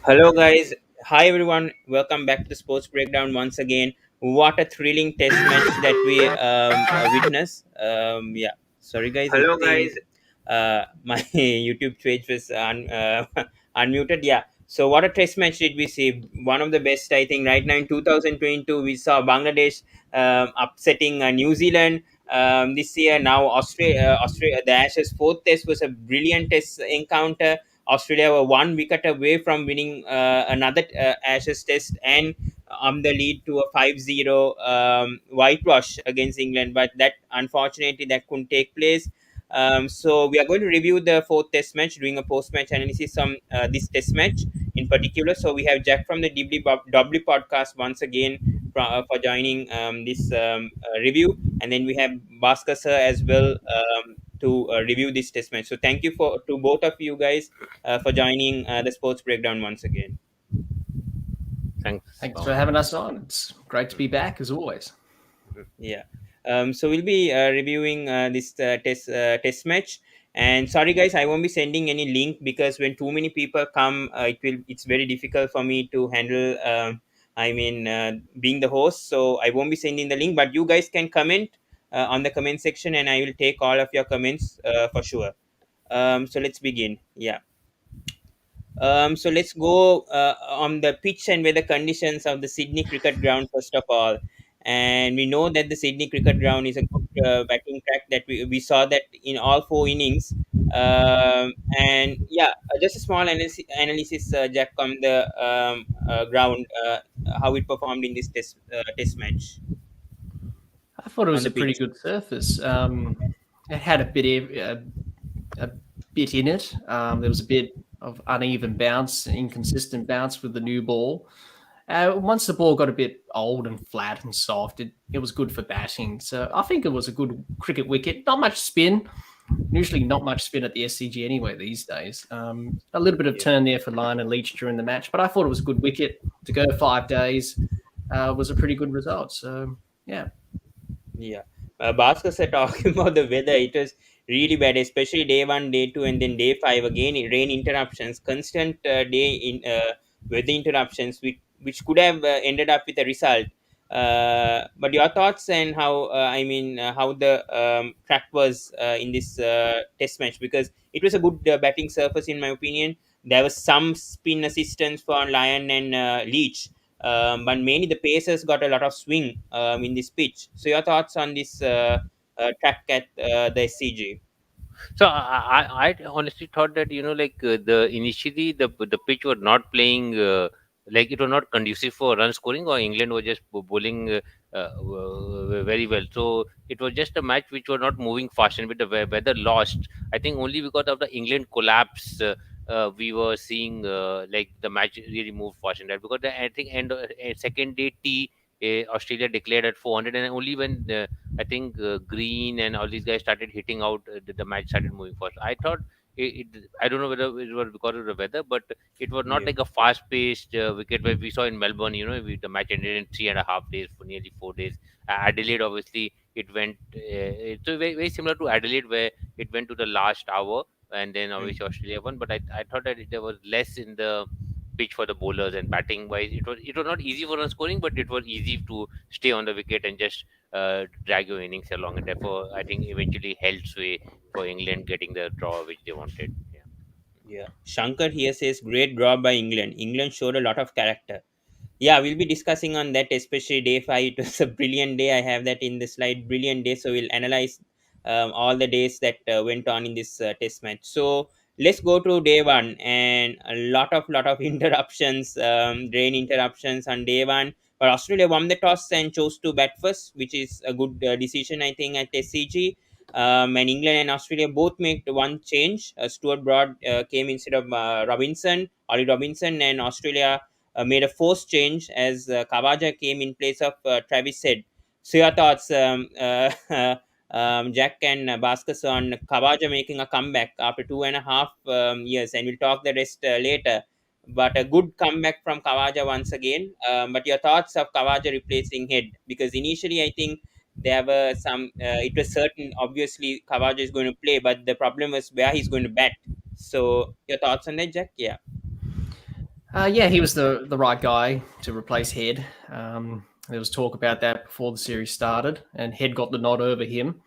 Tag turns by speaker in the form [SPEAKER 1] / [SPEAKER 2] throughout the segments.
[SPEAKER 1] Hello, guys. Hi, everyone. Welcome back to the Sports Breakdown once again. What a thrilling test match that we witnessed. Yeah, sorry, guys. I
[SPEAKER 2] Hello,
[SPEAKER 1] think
[SPEAKER 2] guys.
[SPEAKER 1] my YouTube page was unmuted. Yeah. So, what a test match did we see? One of the best, I think, right now in 2022. We saw Bangladesh upsetting New Zealand. This year, now Australia, the Ashes fourth test was a brilliant test encounter. Australia were one wicket away from winning another Ashes test and the lead to a 5-0 whitewash against England. But that unfortunately that couldn't take place. So we are going to review the fourth test match, doing a post-match analysis on this test match in particular. So we have Jack from the Dibbly Podcast once again for joining this review, and then we have Bhasker sir as well to review this test match. So thank you for to both of you guys for joining the sports breakdown once again.
[SPEAKER 2] Thanks,
[SPEAKER 3] Thanks for
[SPEAKER 2] Pawan.
[SPEAKER 3] having us on. It's great to be back as always.
[SPEAKER 1] Yeah. So we'll be reviewing this test match. And sorry, guys, I won't be sending any link because when too many people come, it's very difficult for me to handle. Being the host, so I won't be sending the link. But you guys can comment on the comment section, and I will take all of your comments for sure. So let's begin. Yeah. So let's go on the pitch and weather conditions of the Sydney Cricket Ground first of all. And we know that the Sydney Cricket Ground is a good batting track that we saw that in all four innings. And yeah, just a small analysis, Jack, on the ground, how it performed in this test match
[SPEAKER 3] I thought it
[SPEAKER 1] on
[SPEAKER 3] was
[SPEAKER 1] the
[SPEAKER 3] a pretty
[SPEAKER 1] pitch.
[SPEAKER 3] good surface. It had a bit in it. There was a bit of uneven bounce, inconsistent bounce with the new ball. Once the ball got a bit old and flat and soft, it was good for batting. So I think it was a good cricket wicket. Not much spin. Usually not much spin at the SCG anyway these days. A little bit of
[SPEAKER 1] Yeah.
[SPEAKER 3] turn there for Lyon and Leach during the match, but I thought it was a good wicket to go 5 days. Was a pretty good result. So yeah,
[SPEAKER 1] Yeah. Bhaskar said talking about the weather, it was really bad, especially day one, day two, and then day five. Again, rain interruptions, constant day in weather interruptions, which could have ended up with a result. But your thoughts and how how the track was in this test match, because it was a good batting surface in my opinion. There was some spin assistance for Lyon and Leach, but mainly the Pacers got a lot of swing in this pitch. So your thoughts on this track at the SCG?
[SPEAKER 2] So I honestly thought that the initially the pitch was not playing like it was not conducive for run scoring, or England was just bowling very well. So it was just a match which was not moving fast, and with the weather lost. I think only because of the England collapse. We were seeing like the match really moved fast in that, because I think second day T Australia declared at 400, and only when I think Green and all these guys started hitting out, the match started moving fast. I thought I don't know whether it was because of the weather, but it was not
[SPEAKER 1] Yeah,
[SPEAKER 2] like a fast-paced wicket where we saw in Melbourne. The match ended in 3.5 days for nearly 4 days. Adelaide, obviously, it went. It's very, very similar to Adelaide, where it went to the last hour, and then
[SPEAKER 1] mm,
[SPEAKER 2] obviously Australia won. But I thought that there was less in the pitch for the bowlers, and batting wise it was not easy for run scoring, but it was easy to stay on the wicket and just drag your innings along, and therefore I think eventually held sway for England getting the draw which they wanted. Yeah.
[SPEAKER 1] yeah. Shankar here says great draw by England. England showed a lot of character. Yeah, we'll be discussing on that, especially day five. It was a brilliant day. I have that in the slide. Brilliant day. So we'll analyze all the days that went on in this test match. So let's go to day one, and a lot of interruptions, rain interruptions on day one. But Australia won the toss and chose to bat first, which is a good decision, I think, at SCG. And England and Australia both made one change. Stuart Broad came instead of Ollie Robinson, and Australia made a forced change as Khawaja came in place of Travis Head. So your thoughts, Jack and Bhasker, on Khawaja making a comeback after 2.5 years, and we'll talk the rest later. But a good comeback from Khawaja once again. But your thoughts of Khawaja replacing Head, because initially I think there were some. It was certain, obviously, Khawaja is going to play, but the problem was where he's going to bat. So your thoughts on that, Jack? Yeah.
[SPEAKER 3] Yeah, he was the right guy to replace Head. There was talk about that before the series started, and Head got the nod over him,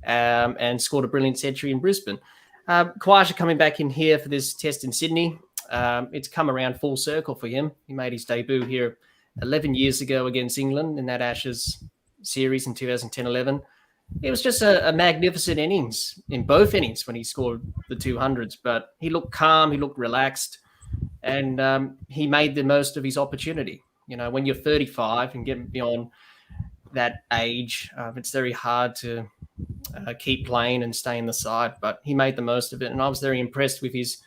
[SPEAKER 3] and scored a brilliant century in Brisbane. Khawaja coming back in here for this test in Sydney. It's come around full circle for him. He made his debut here 11 years ago against England in that Ashes series in 2010-11. It was just a magnificent innings in both innings when he scored the 200s, but he looked calm, he looked relaxed, and he made the most of his opportunity. You know, when you're 35 and getting beyond that age, it's very hard to keep playing and stay in the side. But he made the most of it, and I was very impressed with his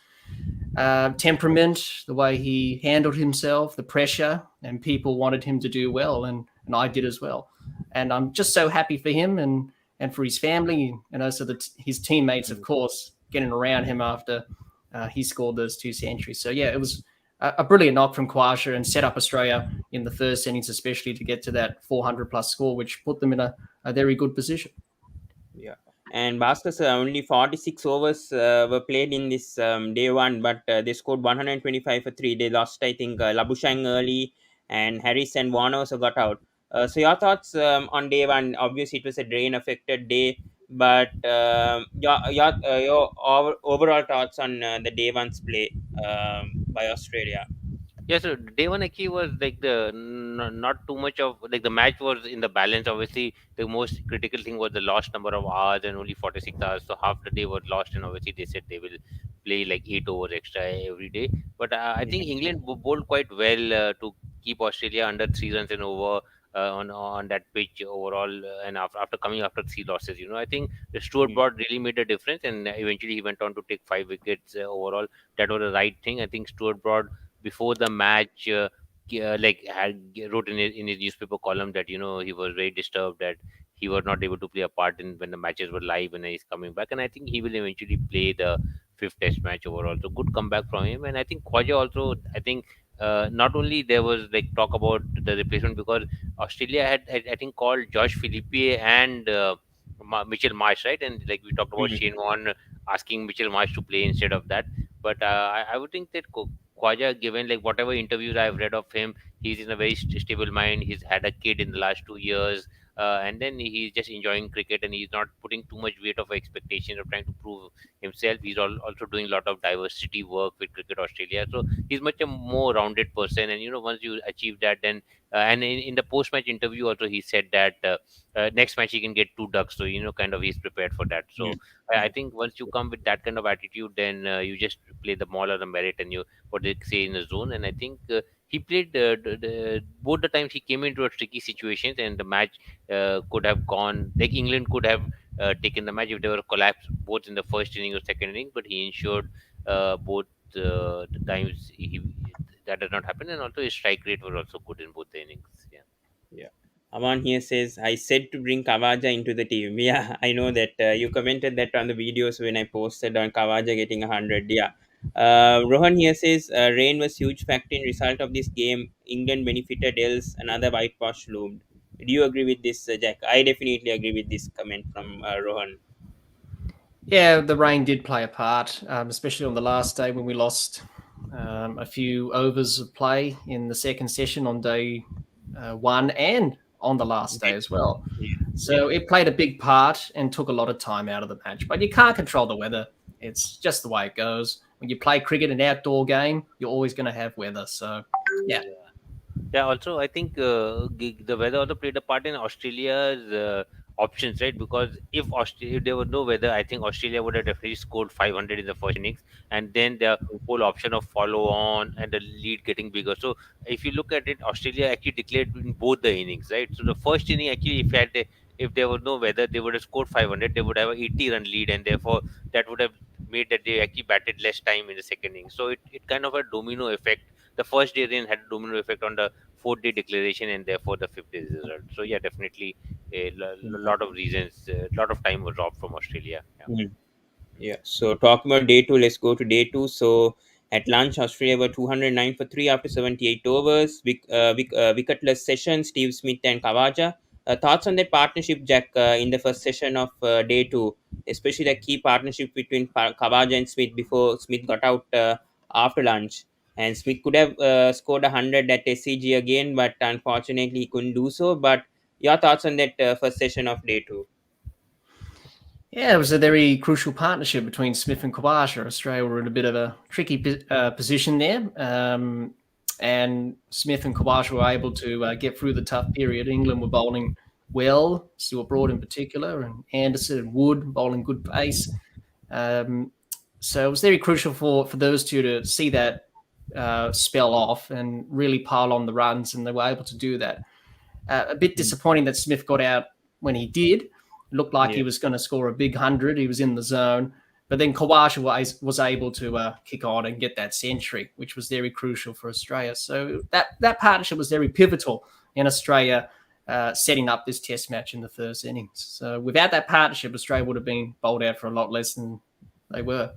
[SPEAKER 3] temperament, the way he handled himself, the pressure, and people wanted him to do well, and I did as well. And I'm just so happy for him and for his family, and also his teammates, of course, getting around him after he scored those two centuries. So yeah, it was a brilliant knock from Khawaja and set up Australia in the first innings, especially to get to that 400 plus score, which put them in a very good position.
[SPEAKER 1] Yeah. And Bhasker, only 46 overs were played in this day one, but they scored 125 for three. They lost, I think, Labushang early, and Harris and Warner also got out. So your thoughts on day one? Obviously, it was a drain affected day, but your overall thoughts on the day one's play by Australia?
[SPEAKER 2] Yeah, so day one actually was like not too much of like the match was in the balance. Obviously, the most critical thing was the lost number of hours and only 46 hours. So half the day was lost, and obviously they said they will play like 8 overs extra every day. But I think
[SPEAKER 1] Mhm.
[SPEAKER 2] England bowled quite well to keep Australia under 3 runs and over. On that pitch overall, and after coming after three losses, I think the Stuart
[SPEAKER 1] Mhm.
[SPEAKER 2] Broad really made a difference, and eventually he went on to take 5 wickets overall. That was the right thing. I think Stuart Broad before the match like had wrote in his newspaper column that he was very disturbed that he was not able to play a part in when the matches were live and he's coming back, and I think he will eventually play the fifth test match overall. So good comeback from him. And I think Khwaja also, I think not only there was like talk about the replacement, because Australia had I think called Josh Philippe and Mitchell Marsh, right? And like we talked about
[SPEAKER 1] Mhm.
[SPEAKER 2] Shane Warne asking Mitchell Marsh to play instead of that. But I would think that Khwaja, given like whatever interviews I've read of him, he's in a very stable mind. He's had a kid in the last 2 years, and then he's just enjoying cricket, and he's not putting too much weight of expectation of trying to prove himself. He's also doing a lot of diversity work with Cricket Australia, so he's much a more rounded person. And once you achieve that, then and in the post-match interview also he said that next match he can get 2 ducks. So kind of he's prepared for that. So
[SPEAKER 1] Mhm.
[SPEAKER 2] I think once you come with that kind of attitude, then you just play the ball or the merit, and you what they say in the zone. And I think he played both the times he came into a tricky situations, and the match could have gone like England could have taken the match if they were collapsed both in the first inning or second inning. But he ensured both the times that did not happen, and also his strike rate was also good in both the innings. Yeah.
[SPEAKER 1] Yeah. Aman here says, I said to bring Khawaja into the team. Yeah, I know that you commented that on the videos when I posted on Khawaja getting 100. Yeah. Rohan here says, rain was huge factor in result of this game. England benefited, else another whitewash loomed. Do you agree with this, Jack? I definitely agree with this comment from Rohan.
[SPEAKER 3] Yeah, the rain did play a part, especially on the last day when we lost a few overs of play in the second session on day one and on the last day as well.
[SPEAKER 1] Yeah. Yeah.
[SPEAKER 3] So it played a big part and took a lot of time out of the match. But you can't control the weather. It's just the way it goes. When you play cricket, an outdoor game, you're always going to have weather. So, yeah.
[SPEAKER 2] Yeah, also I think the weather also played a part in Australia's options, right? Because if there was no weather, I think Australia would have definitely scored 500 in the first innings, and then the whole option of follow on and the lead getting bigger. So if you look at it, Australia actually declared in both the innings, right? So the first inning actually, if there was no weather, they would have scored 500. They would have a 80-run lead, and therefore that would have made that they actually batted less time in the second inning. So it kind of a domino effect. The first day rain had a domino effect on the fourth-day declaration, and therefore the fifth-day result. So yeah, definitely lot of reasons, a lot of time was robbed from Australia. Yeah.
[SPEAKER 1] Mhm. Yeah. So talking about day two, let's go to day two. So at lunch, Australia were 209 for three after 78 overs. Wicketless session, Steve Smith and Khawaja. Thoughts on that partnership, Jack, in the first session of day two, especially the key partnership between Khawaja and Smith before Smith got out after lunch. and Smith could have scored 100 at SCG again, but unfortunately he couldn't do so. But your thoughts on that first session of day two?
[SPEAKER 3] Yeah, it was a very crucial partnership between Smith and Khawaja. Australia were in a bit of a tricky position there. And Smith and Khawaja were able to get through the tough period. England were bowling well, Stuart Broad in particular, and Anderson and Wood bowling good pace. So it was very crucial for those two to see that spell off and really pile on the runs, and they were able to do that. A bit disappointing that Smith got out when he did. It looked like he was going to score a big 100. He was in the zone. But then Khawaja was able to kick on and get that century, which was very crucial for Australia. So that partnership was very pivotal in Australia setting up this test match in the first innings. So without that partnership, Australia would have been bowled out for a lot less than they were.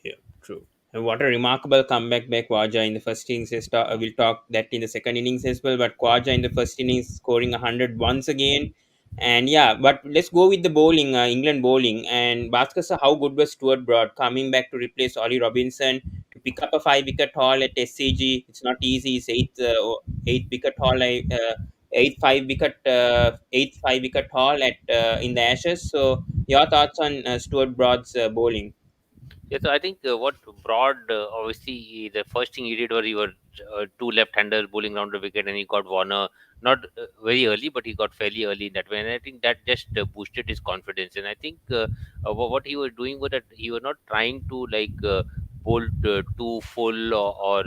[SPEAKER 1] Yeah, true. And what a remarkable comeback by Khawaja in the first innings. We'll talk that in the second innings as well. But Khawaja in the first innings scoring 100 once again. And yeah, but let's go with the bowling, England bowling. And Bhasker, sir, how good was Stuart Broad coming back to replace Ollie Robinson to pick up a 5-wicket haul at SCG? It's not easy. It's eighth wicket haul, eighth 5-wicket haul at in the Ashes. So your thoughts on Stuart Broad's bowling?
[SPEAKER 2] Yeah, so I think what Broad, obviously, the first thing he did was he was two left-handers bowling around the wicket, and he got Warner not very early, but he got fairly early in that way, and I think that just boosted his confidence. And I think what he was doing was that he was not trying to bowl too full or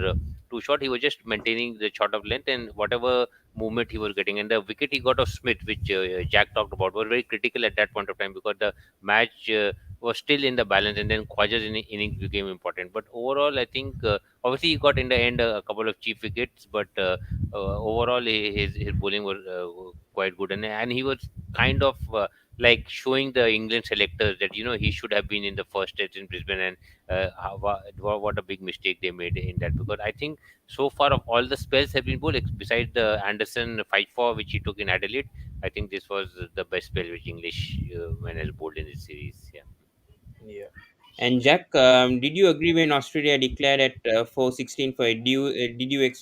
[SPEAKER 2] too short. He was just maintaining the short of length and whatever movement he was getting. And the wicket he got of Smith, which Jack talked about, was very critical at that point of time because the match was still in the balance, and then Khwaja's innings became important. But overall, I think obviously he got in the end a couple of cheap wickets, but overall his bowling was quite good, and he was kind of like showing the England selectors that he should have been in the first test in Brisbane, and what a big mistake they made in that, because I think so far of all the spells have been bowled besides the Anderson 5-4 which he took in Adelaide. I think this was the best spell which English man has bowled in this series. Yeah.
[SPEAKER 1] Yeah. And Jack, did you agree when Australia declared at 416 for it?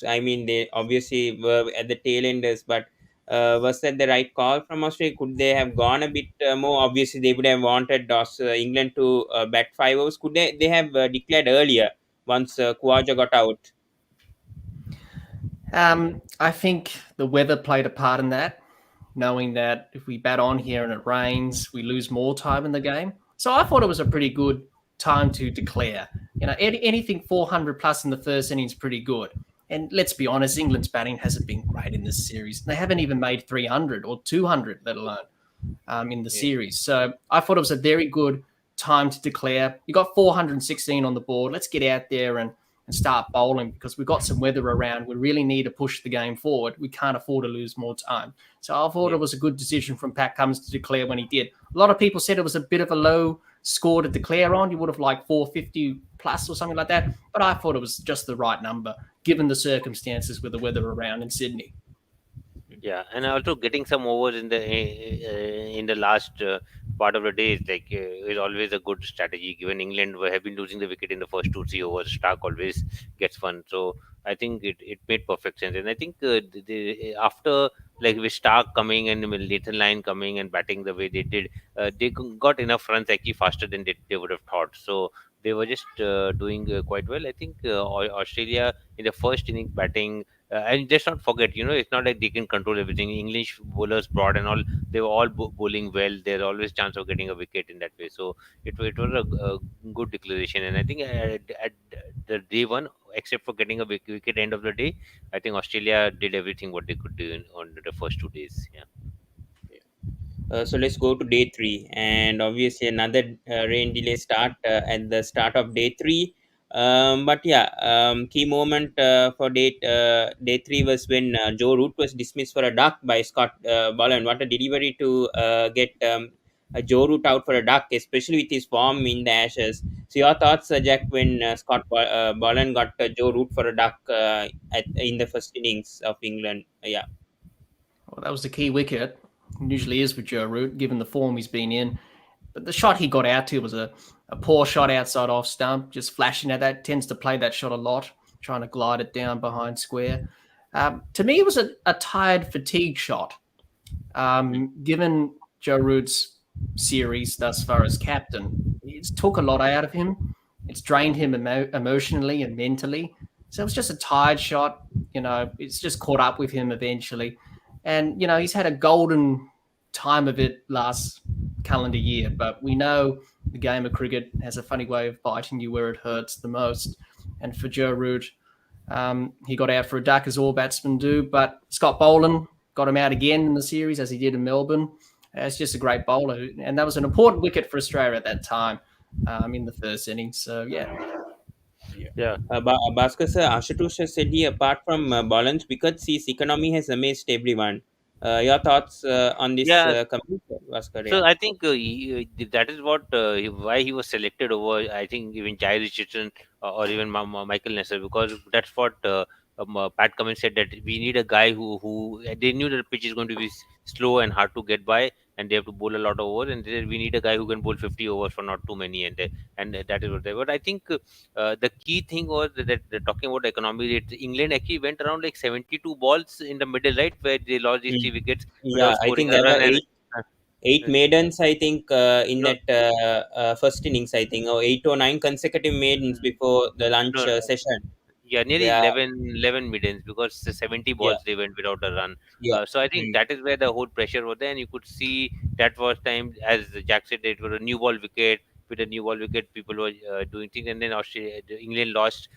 [SPEAKER 1] I mean, they obviously were at the tail enders, but was that the right call from Australia? Could they have gone a bit more? Obviously, they would have wanted England to bat 5 overs. Could they have declared earlier once Khawaja got out?
[SPEAKER 3] I think the weather played a part in that, knowing that if we bat on here and it rains, we lose more time in the game. So I thought it was a pretty good time to declare. Anything 400 plus in the first innings is pretty good. And let's be honest, England's batting hasn't been great in this series. They haven't even made 300 or 200, let alone in the series. So I thought it was a very good time to declare. You got 416 on the board. Let's get out there and start bowling, because we've got some weather around. We really need to push the game forward. We can't afford to lose more time. So I thought it was a good decision from Pat Cummins to declare when he did. A lot of people said it was a bit of a low score to declare on. You would have liked 450 plus or something like that. But I thought it was just the right number, given the circumstances with the weather around in Sydney.
[SPEAKER 2] Yeah, and also getting some overs in the last part of the day is always a good strategy. Given England have been losing the wicket in the first 2-3 overs, Stark always gets one. So I think it made perfect sense. And I think after with Stark coming and Nathan Lyon coming and batting the way they did, they got enough runs actually faster than they would have thought. So they were just doing quite well. I think Australia in the first innings batting. And let's not forget, it's not like they can control everything. English bowlers, Broad and all, they were all bowling well. There's always chance of getting a wicket in that way. So it was a good declaration. And I think at the day one, except for getting a wicket end of the day, I think Australia did everything what they could do on the first 2 days. Yeah.
[SPEAKER 1] So let's go to day three, and obviously another rain delay start at the start of day three. But yeah, key moment for day three was when Joe Root was dismissed for a duck by Scott Boland. What a delivery to get Joe Root out for a duck, especially with his form in the Ashes. So your thoughts, Jack, when Boland got Joe Root for a duck in the first innings of England? Yeah.
[SPEAKER 3] Well, that was the key wicket. Usually is with Joe Root, given the form he's been in. But the shot he got out to was a poor shot outside off stump, just flashing at that. Tends to play that shot a lot. trying to glide it down behind square. To me, it was a tired fatigue shot. Given Joe Root's series thus far as captain, it's took a lot out of him. It's drained him emotionally and mentally. So it was just a tired shot. It's just caught up with him eventually. And, he's had a golden time of it last calendar year, but we know the game of cricket has a funny way of biting you where it hurts the most. And for Joe Root, he got out for a duck, as all batsmen do, but Scott Boland got him out again in the series, as he did in Melbourne. It's just a great bowler, and that was an important wicket for Australia at that time in the first innings. So, yeah.
[SPEAKER 2] Yeah.
[SPEAKER 1] Bhasker sir, Ashutosh has said he, apart from Boland's wickets, his economy has amazed everyone. Your thoughts on this
[SPEAKER 2] Yeah.
[SPEAKER 1] comment, Bhasker?
[SPEAKER 2] So
[SPEAKER 1] Yeah.
[SPEAKER 2] I think that is what why he was selected over. I think even Jai Richardson or even Michael Nesser, because that's what Pat Cummins said, that we need a guy who they knew that the pitch is going to be slow and hard to get by, and they have to bowl a lot of overs, and they said we need a guy who can bowl 50 overs for not too many, and that is what they. But I think the key thing was that they're talking about economy rate. England actually went around like 72 balls in the middle, right, where they lost these three
[SPEAKER 1] Mm.
[SPEAKER 2] wickets without
[SPEAKER 1] Yeah, I
[SPEAKER 2] scoring
[SPEAKER 1] think
[SPEAKER 2] a
[SPEAKER 1] there were
[SPEAKER 2] run, and
[SPEAKER 1] eight
[SPEAKER 2] uh,
[SPEAKER 1] maidens, I think, in
[SPEAKER 2] no,
[SPEAKER 1] that first innings, I think, or 8 or 9 consecutive maidens before the lunch
[SPEAKER 2] no,
[SPEAKER 1] session.
[SPEAKER 2] yeah, nearly
[SPEAKER 1] Yeah,
[SPEAKER 2] 11 middens, because the 70
[SPEAKER 1] yeah,
[SPEAKER 2] balls they went without a run.
[SPEAKER 1] yeah.
[SPEAKER 2] So I think
[SPEAKER 1] Mm.
[SPEAKER 2] that is where the whole pressure was there, and you could see that was time, as Jack said, it was a new ball wicket. With a new ball wicket, people were doing things, and then England lost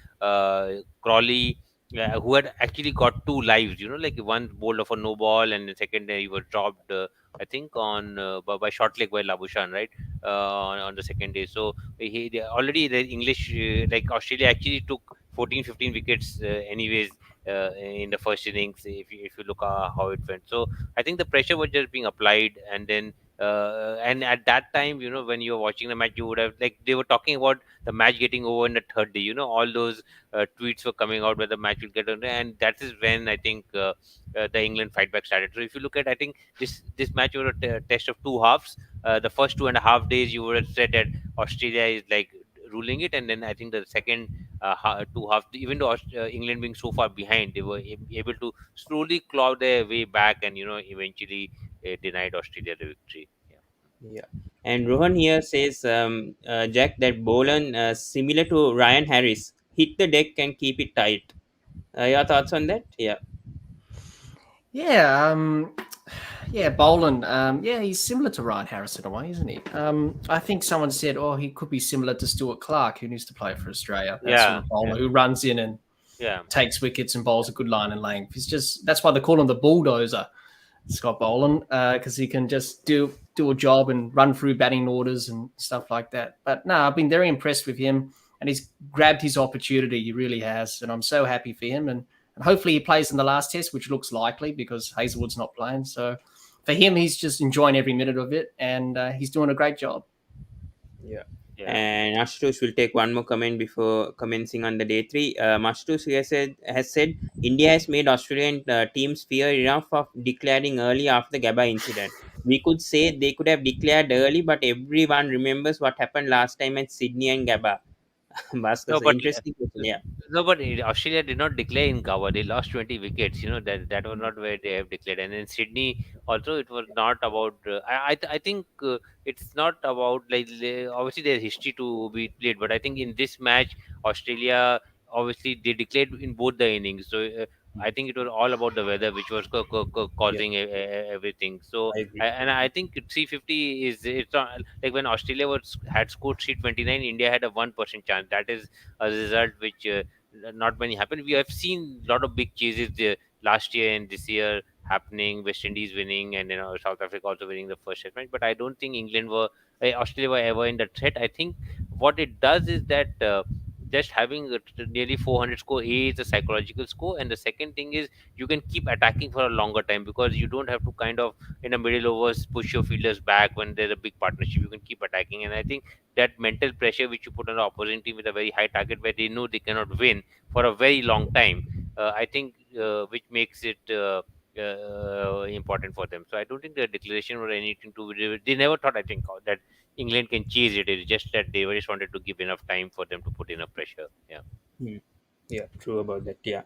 [SPEAKER 2] Crawley, who had actually got two lives. Like one bowled off a no ball, and the second he was dropped. I think on by short leg by Labushan, right, on the second day. So already the English, like Australia, actually took 14, 15 wickets anyways in the first innings, if you look how it went. So I think the pressure was just being applied, and then and at that time, when you were watching the match, you would have, like, they were talking about the match getting over in the third day. All those tweets were coming out where the match will get over, and that is when I think the England fight back started. So if you look at, I think this match was a test of two halves. The first 2.5 days, you would have said that Australia is like ruling it, and then I think the second two halves, even though England being so far behind, they were able to slowly claw their way back, and eventually denied Australia the victory. Yeah.
[SPEAKER 1] Yeah. And Rohan here says, Jack, that Bolan, similar to Ryan Harris, hit the deck and keep it tight. Your thoughts on that? Yeah.
[SPEAKER 3] Yeah, yeah, Boland. Yeah, he's similar to Ryan Harris in a way, isn't he? I think someone said, "Oh, he could be similar to Stuart Clark, who used to play for Australia." That sort
[SPEAKER 2] Yeah.
[SPEAKER 3] of
[SPEAKER 2] Yeah.
[SPEAKER 3] bowler who runs in and
[SPEAKER 2] Yeah.
[SPEAKER 3] takes wickets and bowls a good line and length. He's just that's why they call him the bulldozer, Scott Boland, because he can just do a job and run through batting orders and stuff like that. But no, I've been very impressed with him, and he's grabbed his opportunity. He really has, and I'm so happy for him. And hopefully he plays in the last test, which looks likely because Hazelwood's not playing. So for him, he's just enjoying every minute of it, and he's doing a great job.
[SPEAKER 1] Yeah.
[SPEAKER 2] Yeah.
[SPEAKER 1] And Ashutosh will take one more comment before commencing on the day three. Ashutosh has said India has made Australian teams fear enough of declaring early after the Gabba incident. We could say they could have declared early, but everyone remembers what happened last time at Sydney and Gabba. Bhaskar,
[SPEAKER 2] No,
[SPEAKER 1] so
[SPEAKER 2] but
[SPEAKER 1] interesting question. Yeah.
[SPEAKER 2] Australia did not declare in Goa. They lost 20 wickets. That was not where they have declared. And in Sydney, also, it was not about. I think it's not about, like, obviously there's history to be played, but I think in this match, Australia, obviously they declared in both the innings. So I think it was all about the weather, which was
[SPEAKER 1] Yeah,
[SPEAKER 2] causing everything. So
[SPEAKER 1] I agree.
[SPEAKER 2] and I think 350 is, it's not like when Australia had scored 329, India had a 1% chance. That is a result which not many happen. We have seen a lot of big chases last year and this year happening. West Indies winning, and South Africa also winning the first set match. But I don't think Australia were ever in the threat. I think what it does is that just having nearly 400 score, is a psychological score, and the second thing is you can keep attacking for a longer time, because you don't have to kind of in the middle overs push your fielders back when there's a big partnership. You can keep attacking, and I think that mental pressure which you put on the opposing team with a very high target, where they know they cannot win for a very long time, I think which makes it important for them. So I don't think the declaration or anything to they never thought, I think, that England can chase it. It's just that they just wanted to give enough time for them to put enough pressure. Yeah.
[SPEAKER 1] Hmm. Yeah, true about that. Yeah.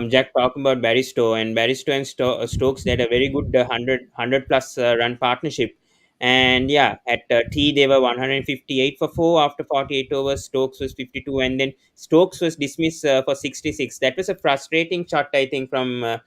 [SPEAKER 1] Jack talked about Barristow, and Barristow and Stokes, they had a very good 100 plus run partnership. And yeah, at T they were 158 for 4 after 48 overs. Stokes was 52, and then Stokes was dismissed for 66. That was a frustrating shot, I think, from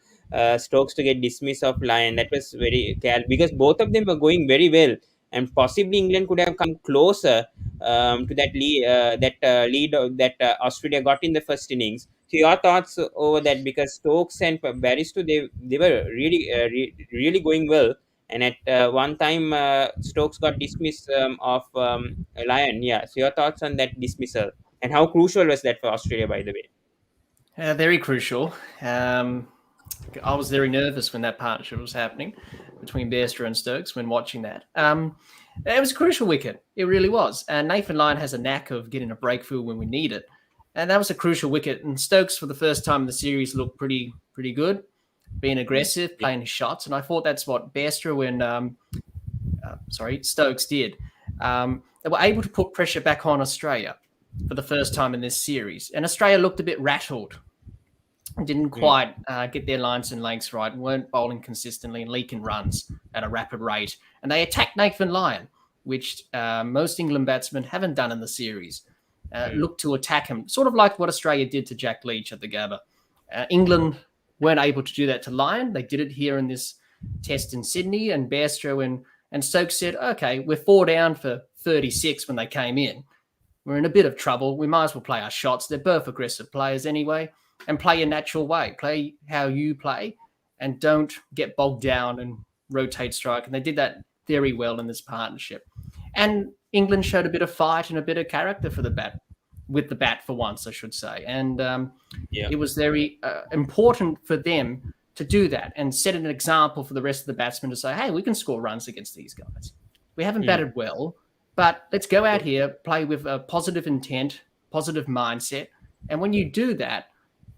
[SPEAKER 1] Stokes to get dismissed of Lyon. That was very because both of them were going very well, and possibly England could have come closer to that lead that Australia got in the first innings. So your thoughts over that, because Stokes and Barristow, they were really going well, and at one time Stokes got dismissed of Lyon. Yeah. So your thoughts on that dismissal, and how crucial was that for Australia, by the way?
[SPEAKER 3] Very crucial. I was very nervous when that partnership was happening between Bairstow and Stokes when watching that. It was a crucial wicket. It really was. And Nathan Lyon has a knack of getting a breakthrough when we need it. And that was a crucial wicket. And Stokes, for the first time in the series, looked pretty good, being aggressive, playing his shots. And I thought that's what Bairstow and Stokes did. They were able to put pressure back on Australia for the first time in this series. And Australia looked a bit rattled, didn't quite get their lines and lengths right, weren't bowling consistently and leaking runs at a rapid rate. And they attacked Nathan Lyon, which most England batsmen haven't done in the series. Looked to attack him, sort of like what Australia did to Jack Leach at the Gabba. England weren't able to do that to Lyon. They did it here in this test in Sydney, and Bairstow and Stokes said, okay, we're 4 down for 36 when they came in. We're in a bit of trouble. We might as well play our shots. They're both aggressive players anyway, and play your natural way. Play how you play, and don't get bogged down and rotate strike. And they did that very well in this partnership. And England showed a bit of fight and a bit of character for the bat for once, I should say. And it was very important for them to do that and set an example for the rest of the batsmen to say, hey, we can score runs against these guys. We haven't batted well, but let's go out here, play with a positive intent, positive mindset. And when you do that,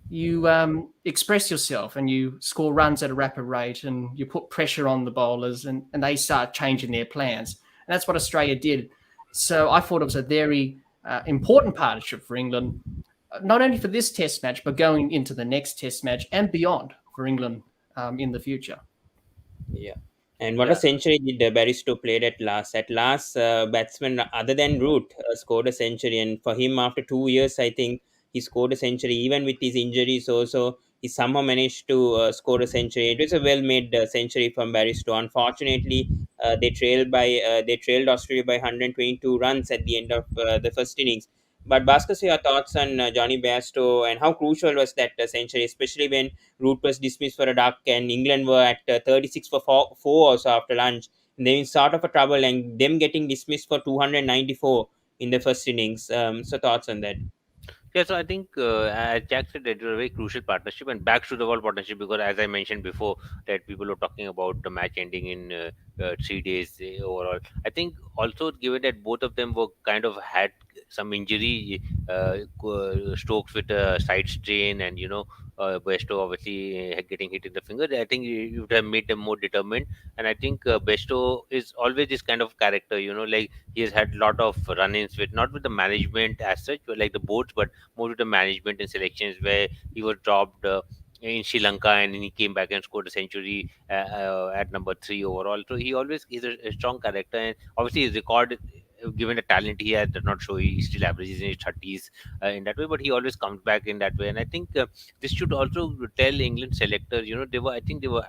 [SPEAKER 3] you express yourself and you score runs at a rapid rate, and you put pressure on the bowlers, and they start changing their plans. And that's what Australia did. So I thought it was a very important partnership for England, not only for this test match, but going into the next test match and beyond for England in the future.
[SPEAKER 1] Yeah. And what a century did Barristow played at last. At last, batsman other than Root scored a century, and for him, after 2 years, I think he scored a century. Even with his injuries, also he somehow managed to score a century. It was a well-made century from Barristow. Unfortunately, they trailed Australia by 122 runs at the end of the first innings. But Bhasker, your thoughts on Johnny Bairstow, and how crucial was that century, especially when Root was dismissed for a duck, and England were at 36 for 4 also after lunch. And they were in sort of a trouble, and them getting dismissed for 294 in the first innings. So thoughts on that?
[SPEAKER 2] Yeah, so I think, as Jack said, that it was a very crucial partnership and back to the wall partnership, because, as I mentioned before, that people were talking about the match ending in 3 days overall. I think also, given that both of them were kind of had some injury, Stokes with a side strain, and Besto obviously getting hit in the finger, I think you would have made them more determined. And I think Besto is always this kind of character, like he has had a lot of run-ins with, not with the management as such, but like the boards, but more with the management and selections, where he was dropped in Sri Lanka, and then he came back and scored a century at number 3 overall. So he always is a strong character, and obviously his record, given the talent he has, does not show he still averages in his 30s in that way, but he always comes back in that way. And I think this should also tell England selectors, they were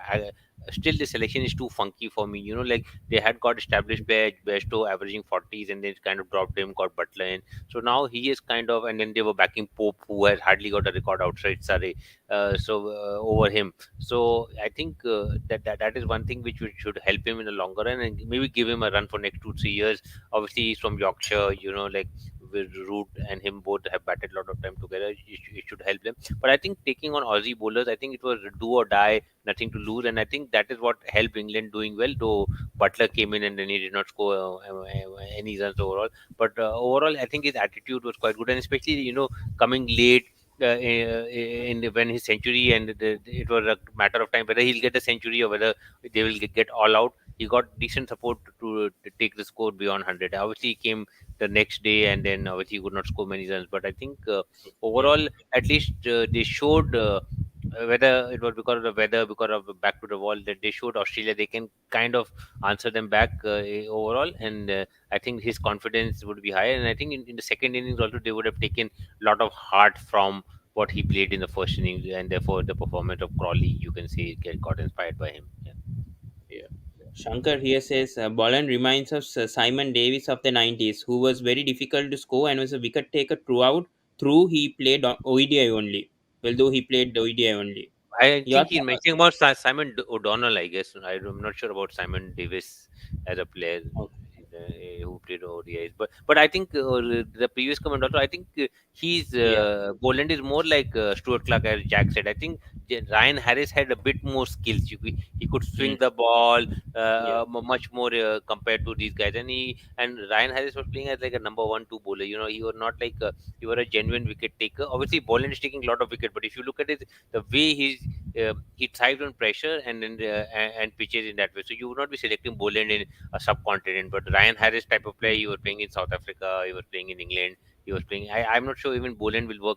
[SPEAKER 2] still, the selection is too funky for me. Like they had got established by Besto averaging 40s, and they kind of dropped him, got Butler in. So now he is kind of, and then they were backing Pope, who has hardly got a record outside Surrey, over him. So I think that is one thing which should help him in the longer run, and maybe give him a run for next 2-3 years. Obviously, he's from Yorkshire, like with Root and him both have batted a lot of time together. It should help them. But I think taking on Aussie bowlers, I think it was do or die, nothing to lose, and I think that is what helped England doing well. Though Butler came in and then he did not score any runs overall, but overall I think his attitude was quite good, and especially coming late. When his century, and it was a matter of time whether he'll get a century or whether they will get all out. he got decent support to take the score beyond 100. Obviously, he came the next day, and then obviously he could not score many runs. But I think
[SPEAKER 1] Yeah.
[SPEAKER 2] overall, at least they showed. Whether it was because of the weather, because of the back to the wall, that they showed Australia they can kind of answer them back overall, and I think his confidence would be higher. And I think in the second innings also they would have taken a lot of heart from what he played in the first innings, and therefore the performance of Crawley, you can say, got inspired by him. Yeah.
[SPEAKER 1] Yeah. Shankar here says Boland reminds us Simon Davis of the 90s, who was very difficult to score and was a wicket taker throughout. Through he played ODI only, although he played the ODI only.
[SPEAKER 2] I
[SPEAKER 1] Your
[SPEAKER 2] think he's
[SPEAKER 1] thoughts?
[SPEAKER 2] mentioning about Simon O'Donnell, I guess. I'm not sure about Simon Davis as a player
[SPEAKER 1] Okay.
[SPEAKER 2] who played ODIs. But I think the previous comment also, I think he's
[SPEAKER 1] Yeah.
[SPEAKER 2] Boland is more like Stuart Clark, as Jack said. I think Ryan Harris had a bit more skills. He could swing
[SPEAKER 1] Mm.
[SPEAKER 2] the ball
[SPEAKER 1] Yeah.
[SPEAKER 2] much more compared to these guys. And Ryan Harris was playing as like a number one, two bowler. He was not like he was a genuine wicket taker. Obviously, Boland is taking a lot of wicket, but if you look at it, the way he thrives on pressure and pitches in that way. So you would not be selecting Boland in a subcontinent, but Ryan Harris type of player,
[SPEAKER 1] Mm.
[SPEAKER 2] he was playing in South Africa, he was playing in England, he was playing. I'm not sure even Boland will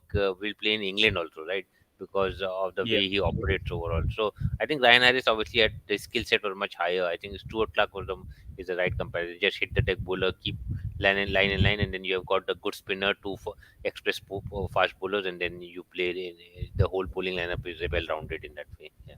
[SPEAKER 2] play in England also, right? Because of the
[SPEAKER 1] Yeah.
[SPEAKER 2] way he operates overall. So I think Ryan Harris obviously had the skill set was much higher. I think Stuart Clark is the right comparison. Just hit the deck bowler, keep line, and then you have got the good spinner to express fast bowlers, and then you play the whole bowling lineup is well rounded in that way. Yeah.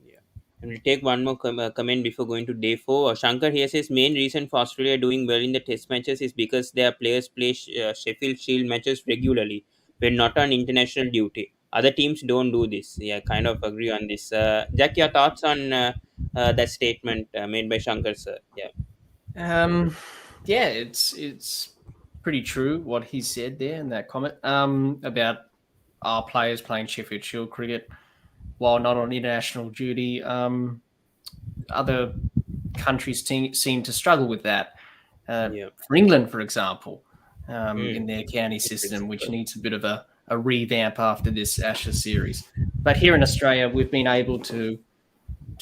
[SPEAKER 1] Yeah. And we'll take one more comment before going to day four. Shankar here says main reason for Australia doing well in the test matches is because their players play Sheffield Shield matches regularly when not on international duty. Other teams don't do this. Yeah, kind of agree on this. Jack, your thoughts on that statement made by Shankar sir? Yeah.
[SPEAKER 3] Um, yeah, it's pretty true what he said there in that comment about our players playing Sheffield Shield cricket while not on international duty. Other countries seem to struggle with that.
[SPEAKER 1] Yeah.
[SPEAKER 3] For England, for example,
[SPEAKER 1] Mm.
[SPEAKER 3] in their county
[SPEAKER 1] Good
[SPEAKER 3] system, which
[SPEAKER 1] principle.
[SPEAKER 3] needs a bit of a revamp after this Ashes series. But here in Australia, we've been able to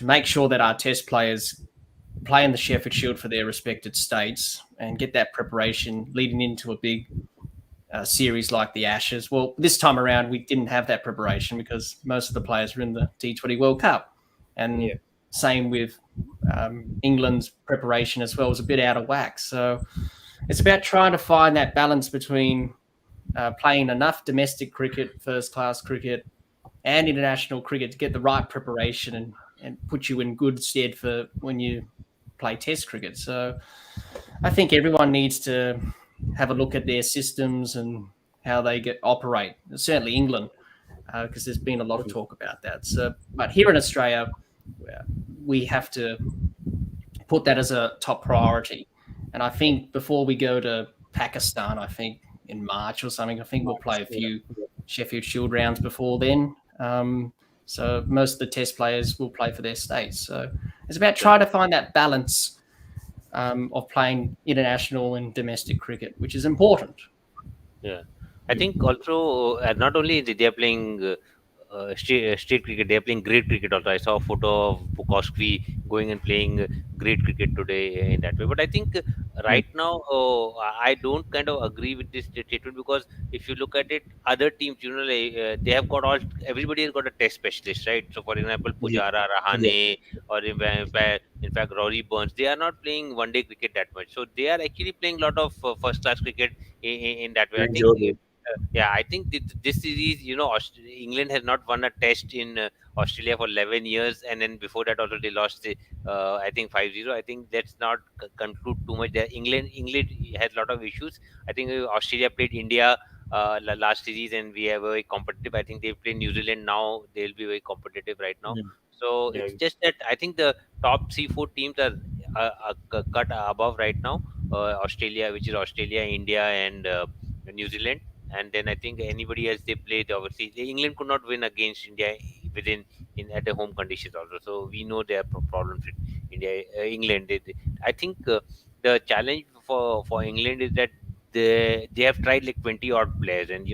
[SPEAKER 3] make sure that our test players play in the Sheffield Shield for their respected states and get that preparation leading into a big series like the Ashes. Well, this time around, we didn't have that preparation because most of the players were in the T20 World Cup. And
[SPEAKER 1] Yeah.
[SPEAKER 3] same with England's preparation as well, was a bit out of whack. So it's about trying to find that balance between playing enough domestic cricket, first class cricket, and international cricket to get the right preparation and put you in good stead for when you play test cricket. So I think everyone needs to have a look at their systems and how they operate. Certainly England, because there's been a lot of talk about that. So, but here in Australia, we have to put that as a top priority. And I think before we go to Pakistan, I think in March or something, I think we'll play a few Sheffield Shield rounds before then. So most of the test players will play for their states. So it's about trying to find that balance of playing international and domestic cricket, which is important.
[SPEAKER 2] Yeah, I think also not only they are playing state cricket, they are playing great cricket also. I saw a photo of Bukowski going and playing great cricket today in that way. But I think
[SPEAKER 1] Mm.
[SPEAKER 2] right now I don't kind of agree with this statement, because if you look at it, other teams, they have got everybody has got a test specialist, right? So for example,
[SPEAKER 1] Yeah.
[SPEAKER 2] Pujara,
[SPEAKER 1] Yeah.
[SPEAKER 2] Rahane, or in fact Rory Burns, they are not playing one day cricket that much. So they are actually playing a lot of first class cricket in that way. I
[SPEAKER 1] And
[SPEAKER 2] think,
[SPEAKER 1] Joe.
[SPEAKER 2] yeah, I think this series, England has not won a test in Australia for 11 years, and then before that also they lost, I think 5-0. I think let's not conclude too much there. England has a lot of issues. I think Australia played India last series, and we are very competitive. I think they play New Zealand now; they'll be very competitive right now.
[SPEAKER 1] Mm.
[SPEAKER 2] So
[SPEAKER 1] Yeah.
[SPEAKER 2] it's just that I think the top 3-4 teams are cut above right now. Australia, which is Australia, India, and New Zealand. And then I think anybody else they played, obviously England could not win against India within in at the home conditions also. So we know there are problems with England. I think the challenge for England is that they have tried like 20 odd players, and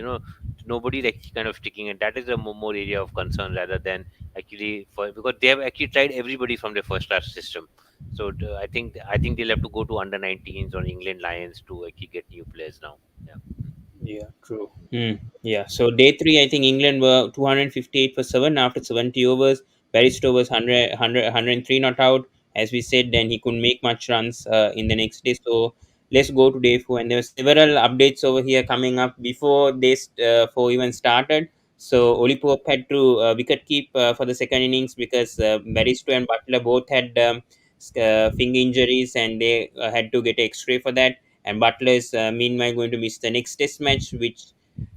[SPEAKER 2] nobody like kind of sticking, and that is a more area of concern rather than actually, because they have actually tried everybody from the first class system. I think they'll have to go to under 19s or England Lions to actually get new players now. Yeah.
[SPEAKER 1] Yeah, true. Yeah, so day three, I think England were 258 for 7 after 70 overs. Barristow was 103 not out. As we said, then he couldn't make much runs in the next day. So let's go to day four. And there were several updates over here coming up before this four even started. So Oli Pope had to wicket keep for the second innings because Barristow and Butler both had finger injuries and they had to get X-ray for that. And Butler is meanwhile going to miss the next test match, which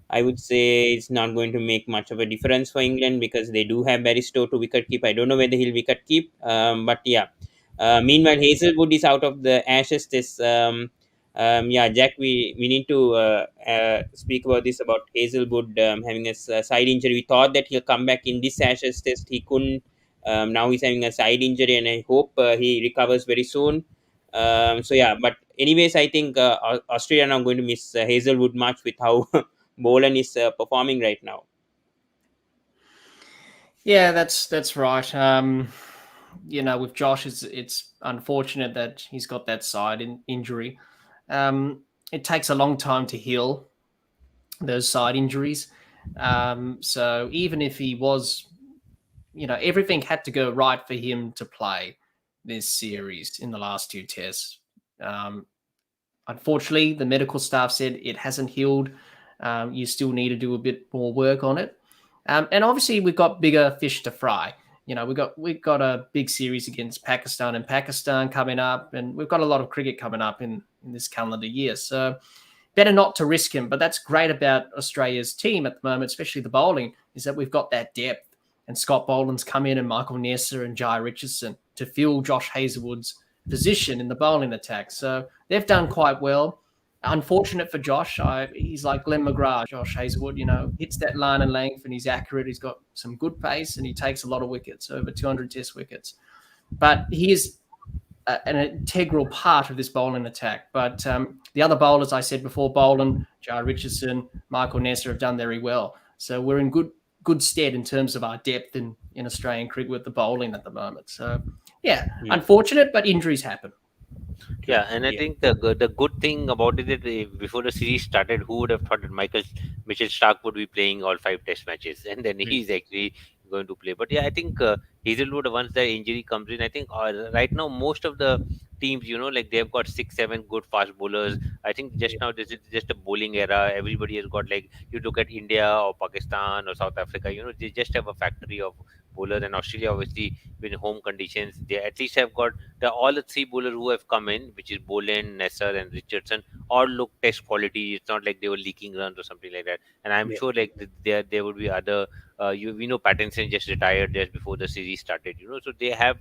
[SPEAKER 1] I would say it's not going to make much of a difference for England because they do have Barristow to wicket keep. I don't know whether he'll wicket keep, but yeah. Meanwhile, Hazelwood is out of the Ashes. Yeah, Jack, we need to speak about this about Hazelwood having a side injury. We thought that he'll come back in this Ashes test. He couldn't. Now he's having a side injury, and I hope he recovers very soon. So yeah, but anyways, I think Australia are not going to miss Hazelwood much with how Bolan is performing right now.
[SPEAKER 3] Yeah, that's right. With Josh, it's unfortunate that he's got that injury. It takes a long time to heal those side injuries. So even if he was, everything had to go right for him to play this series in the last two tests. Unfortunately, the medical staff said it hasn't healed. You still need to do a bit more work on it. And obviously, we've got bigger fish to fry. We've got a big series against Pakistan coming up, and we've got a lot of cricket coming up in this calendar year. So better not to risk him. But that's great about Australia's team at the moment, especially the bowling, is that we've got that depth. And Scott Boland's come in, and Michael Neser and Jai Richardson to fill Josh Hazelwood's position in the bowling attack. So they've done quite well. Unfortunate for Josh. He's like Glenn McGrath, Josh Hazelwood, hits that line and length and he's accurate. He's got some good pace and he takes a lot of wickets, over 200 test wickets. But he is an integral part of this bowling attack. But the other bowlers, I said before, Boland, Jai Richardson, Michael Neser have done very well. So we're in good stead in terms of our depth in Australian cricket with the bowling at the moment. So, yeah. Unfortunate, but injuries happen.
[SPEAKER 2] Yeah, and I think the good thing about it is that before the series started, who would have thought that Mitchell Stark would be playing all 5 test matches, and then he's actually going to play. But yeah, I think Hazelwood, once the injury comes in, I think right now most of the teams, like they've got 6, 7 good fast bowlers. I think just now this is just a bowling era. Everybody has got, like, you look at India or Pakistan or South Africa, they just have a factory of bowlers, and Australia obviously in home conditions, they at least have got all the 3 bowlers who have come in, which is Boland, Nesser, and Richardson, all look test quality. It's not like they were leaking runs or something like that. And I'm sure like there would be other. We know Pattinson just retired just before the series started. So they have.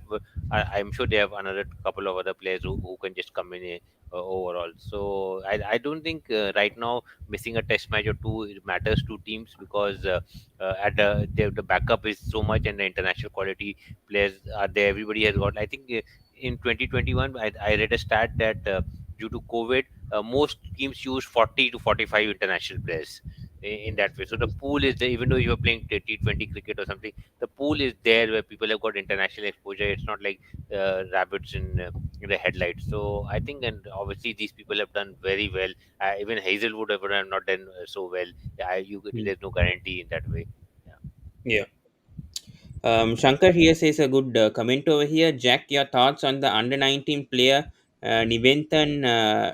[SPEAKER 2] I'm sure they have another couple of other players who can just come in overall. So I don't think right now missing a test match or two it matters to teams because at the backup is so much and the international quality players are there. Everybody has got. I think in 2021, I read a stat that due to COVID, most teams use 40 to 45 international players in that way. So the pool is there, even though you're playing T20 cricket or something, the pool is there where people have got international exposure. It's not like rabbits in the headlights. So I think, and obviously these people have done very well. Even Hazelwood have not done so well. There's no guarantee in that way.
[SPEAKER 1] Yeah. Shankar here says a good comment over here. Jack, your thoughts on the under 19 player Niventhan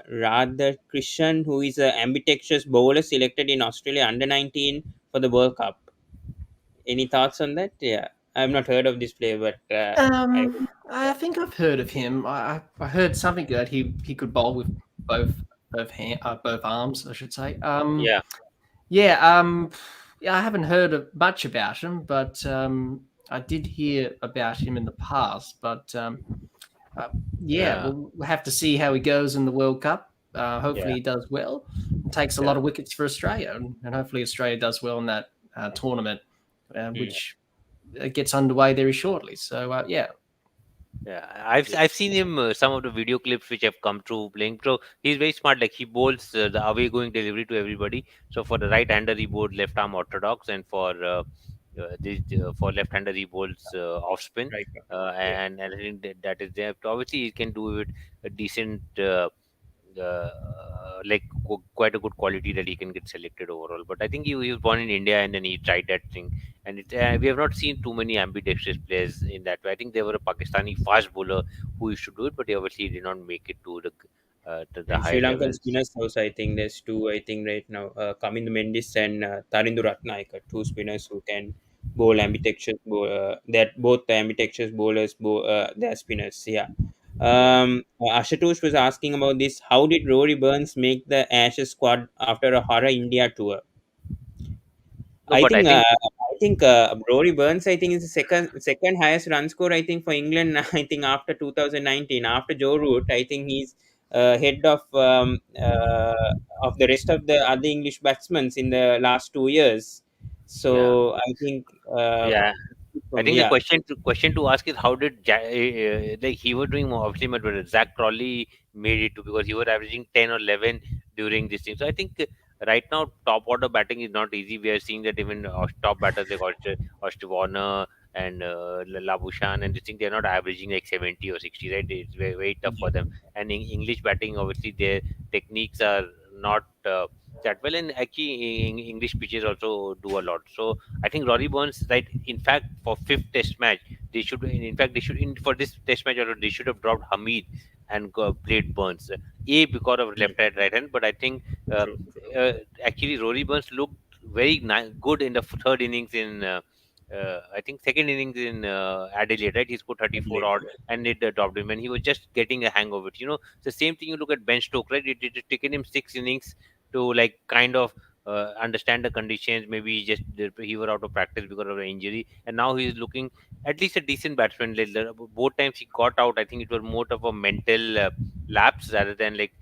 [SPEAKER 1] Radhakrishnan, who is an ambidextrous bowler selected in Australia under 19 for the World Cup. Any thoughts on that? Yeah, I've not heard of this player, but
[SPEAKER 3] I think I've heard of him. I heard something that he could bowl with both arms, I should say.
[SPEAKER 2] Yeah.
[SPEAKER 3] Yeah. I haven't heard much about him, but I did hear about him in the past. But we'll have to see how he goes in the World Cup. Hopefully he does well and takes a lot of wickets for Australia, and hopefully Australia does well in that tournament, which gets underway very shortly. So
[SPEAKER 2] Yeah, I've seen him some of the video clips which have come through playing. So he's very smart. Like he bowls the away going delivery to everybody. So for the right hander, he bowled left arm orthodox, and for for left-hander he bowls off spin,
[SPEAKER 1] Right. Yeah.
[SPEAKER 2] and I think that is there. Obviously, he can do it a decent. Like quite a good quality that he can get selected overall. But I think he was born in India and then he tried that thing. And we have not seen too many ambidextrous players in that way. I think there were a Pakistani fast bowler who used to do it, but he obviously did not make it to the
[SPEAKER 1] And Sri
[SPEAKER 2] higher
[SPEAKER 1] Lankan
[SPEAKER 2] levels.
[SPEAKER 1] spinners also, I think there's two, I think right now, Kamindu Mendis and Tarindu Ratnayaka, two spinners who can bowl ambidextrous, that both the ambidextrous bowlers, they are spinners, yeah. Ashutosh was asking about this. How did Rory Burns make the Ashes squad after a horror India tour?
[SPEAKER 2] No, but I think
[SPEAKER 1] I think Rory Burns, I think, is the second highest run score, I think, for England. I think after 2019, after Joe Root, I think he's head of the rest of the other English batsmen in the last 2 years.
[SPEAKER 2] yeah,
[SPEAKER 1] So I think
[SPEAKER 2] yeah. I
[SPEAKER 1] from
[SPEAKER 2] think the
[SPEAKER 1] yeah,
[SPEAKER 2] question to ask is how did like he was doing more obviously, but Zach Crawley made it too because he was averaging 10 or 11 during this thing. So I think right now top order batting is not easy. We are seeing that even top batters like Austin Warner and Labushan and this thing they're not averaging like 70 or 60. Right, it's very, very tough for them. And in English batting, obviously their techniques are not that well, and actually English pitches also do a lot. So I think Rory Burns, right? In fact, for fifth Test match, they should. In fact, they should. For this Test match, also, they should have dropped Hamid and played Burns. A because of left hand, right hand, but I think uh,
[SPEAKER 1] true, true.
[SPEAKER 2] actually Rory Burns looked very good in the third innings in. I think second innings in Adelaide, right? He scored 34
[SPEAKER 1] Adelaide,
[SPEAKER 2] odd and it dropped him, and he was just getting a hang of it. It's the same thing. You look at Ben Stokes, right? It taken him 6 innings to like kind of understand the conditions. Maybe he were out of practice because of the injury, and now he's looking at least a decent batsman. Both times he got out, I think it was more of a mental lapse rather than like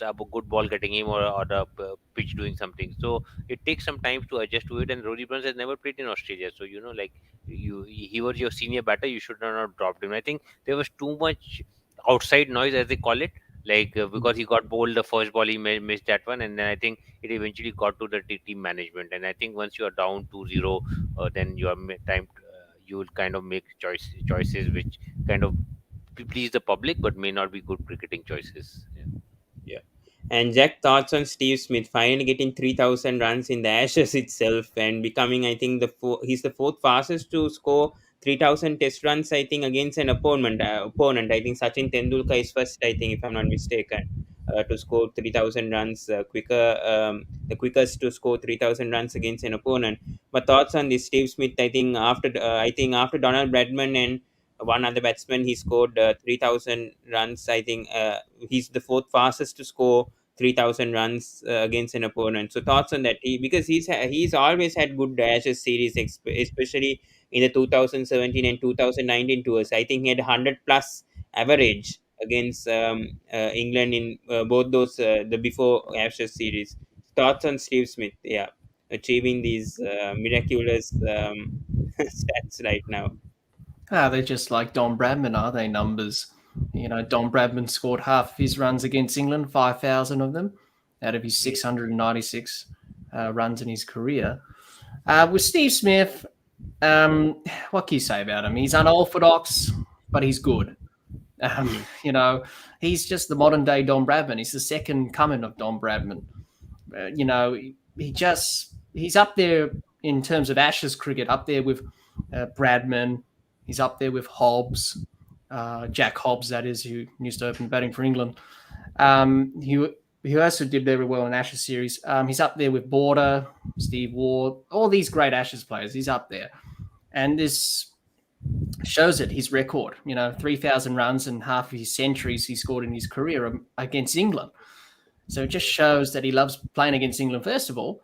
[SPEAKER 2] a good ball getting him or the pitch doing something. So it takes some time to adjust to it. And Rory Burns has never played in Australia, so like he was your senior batter. You should not have dropped him. I think there was too much outside noise, as they call it, like because he got bowled the first ball, he missed that one, and then I think it eventually got to the team management. And I think once you are down 2-0, then you are time. You will kind of make choices which kind of please the public, but may not be good cricketing choices. Yeah.
[SPEAKER 1] yeah. And Jack, thoughts on Steve Smith finally getting 3,000 runs in the Ashes itself and becoming, I think, he's the fourth fastest to score 3,000 Test runs, I think, against an opponent. I think Sachin Tendulkar is first, I think, if I'm not mistaken, to score 3,000 runs the quickest to score 3,000 runs against an opponent. But thoughts on this, Steve Smith? I think after Donald Bradman and one other batsman, he scored 3,000 runs. I think he's the fourth fastest to score 3,000 runs against an opponent. So thoughts on that? Because he's always had good Ashes series, especially in the 2017 and 2019 tours. I think he had 100 plus average against England in both those the before Ashes series. Thoughts on Steve Smith? Yeah, achieving these miraculous stats right now.
[SPEAKER 3] They're just like Don Bradman, are they? Numbers. Don Bradman scored half of his runs against England, 5,000 of them, out of his
[SPEAKER 1] Yeah.
[SPEAKER 3] 696 runs in his career. With Steve Smith, what can you say about him? He's unorthodox, but he's good.
[SPEAKER 1] Mm.
[SPEAKER 3] He's just the modern day Don Bradman. He's the second coming of Don Bradman. He's up there in terms of Ashes cricket, up there with Bradman. He's up there with Hobbs, Jack Hobbs, that is, who used to open batting for England. He also did very well in Ashes series. He's up there with Border, Steve Ward, all these great Ashes players. He's up there. And this shows it, his record, 3,000 runs and half of his centuries he scored in his career against England. So it just shows that he loves playing against England, first of all,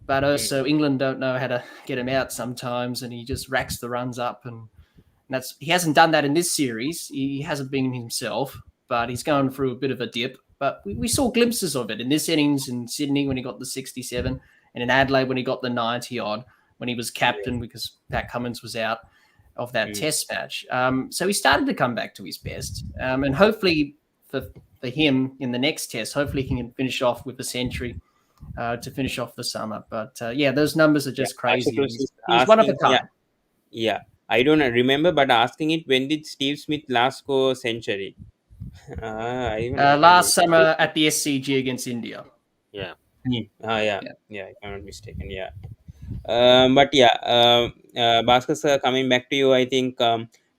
[SPEAKER 3] but also England don't know how to get him out sometimes, and he just racks the runs up. And he hasn't done that in this series. He hasn't been himself, but he's going through a bit of a dip. But we saw glimpses of it in this innings in Sydney when he got the 67, and in Adelaide when he got the 90 odd, when he was captain because Pat Cummins was out of that Test match. So he started to come back to his best, and hopefully for him in the next Test, hopefully he can finish off with a century to finish off the summer. But those numbers are just crazy. He was one of a
[SPEAKER 1] asking, yeah,
[SPEAKER 3] kind.
[SPEAKER 1] yeah. I don't remember, but asking it, when did Steve Smith last score a century? I even I can't
[SPEAKER 3] Last
[SPEAKER 1] remember.
[SPEAKER 3] summer at the SCG against India.
[SPEAKER 2] Yeah.
[SPEAKER 1] Yeah,
[SPEAKER 3] Yeah.
[SPEAKER 1] yeah, if I'm not mistaken, yeah. But yeah, Bhaskar sir, coming back to you, I think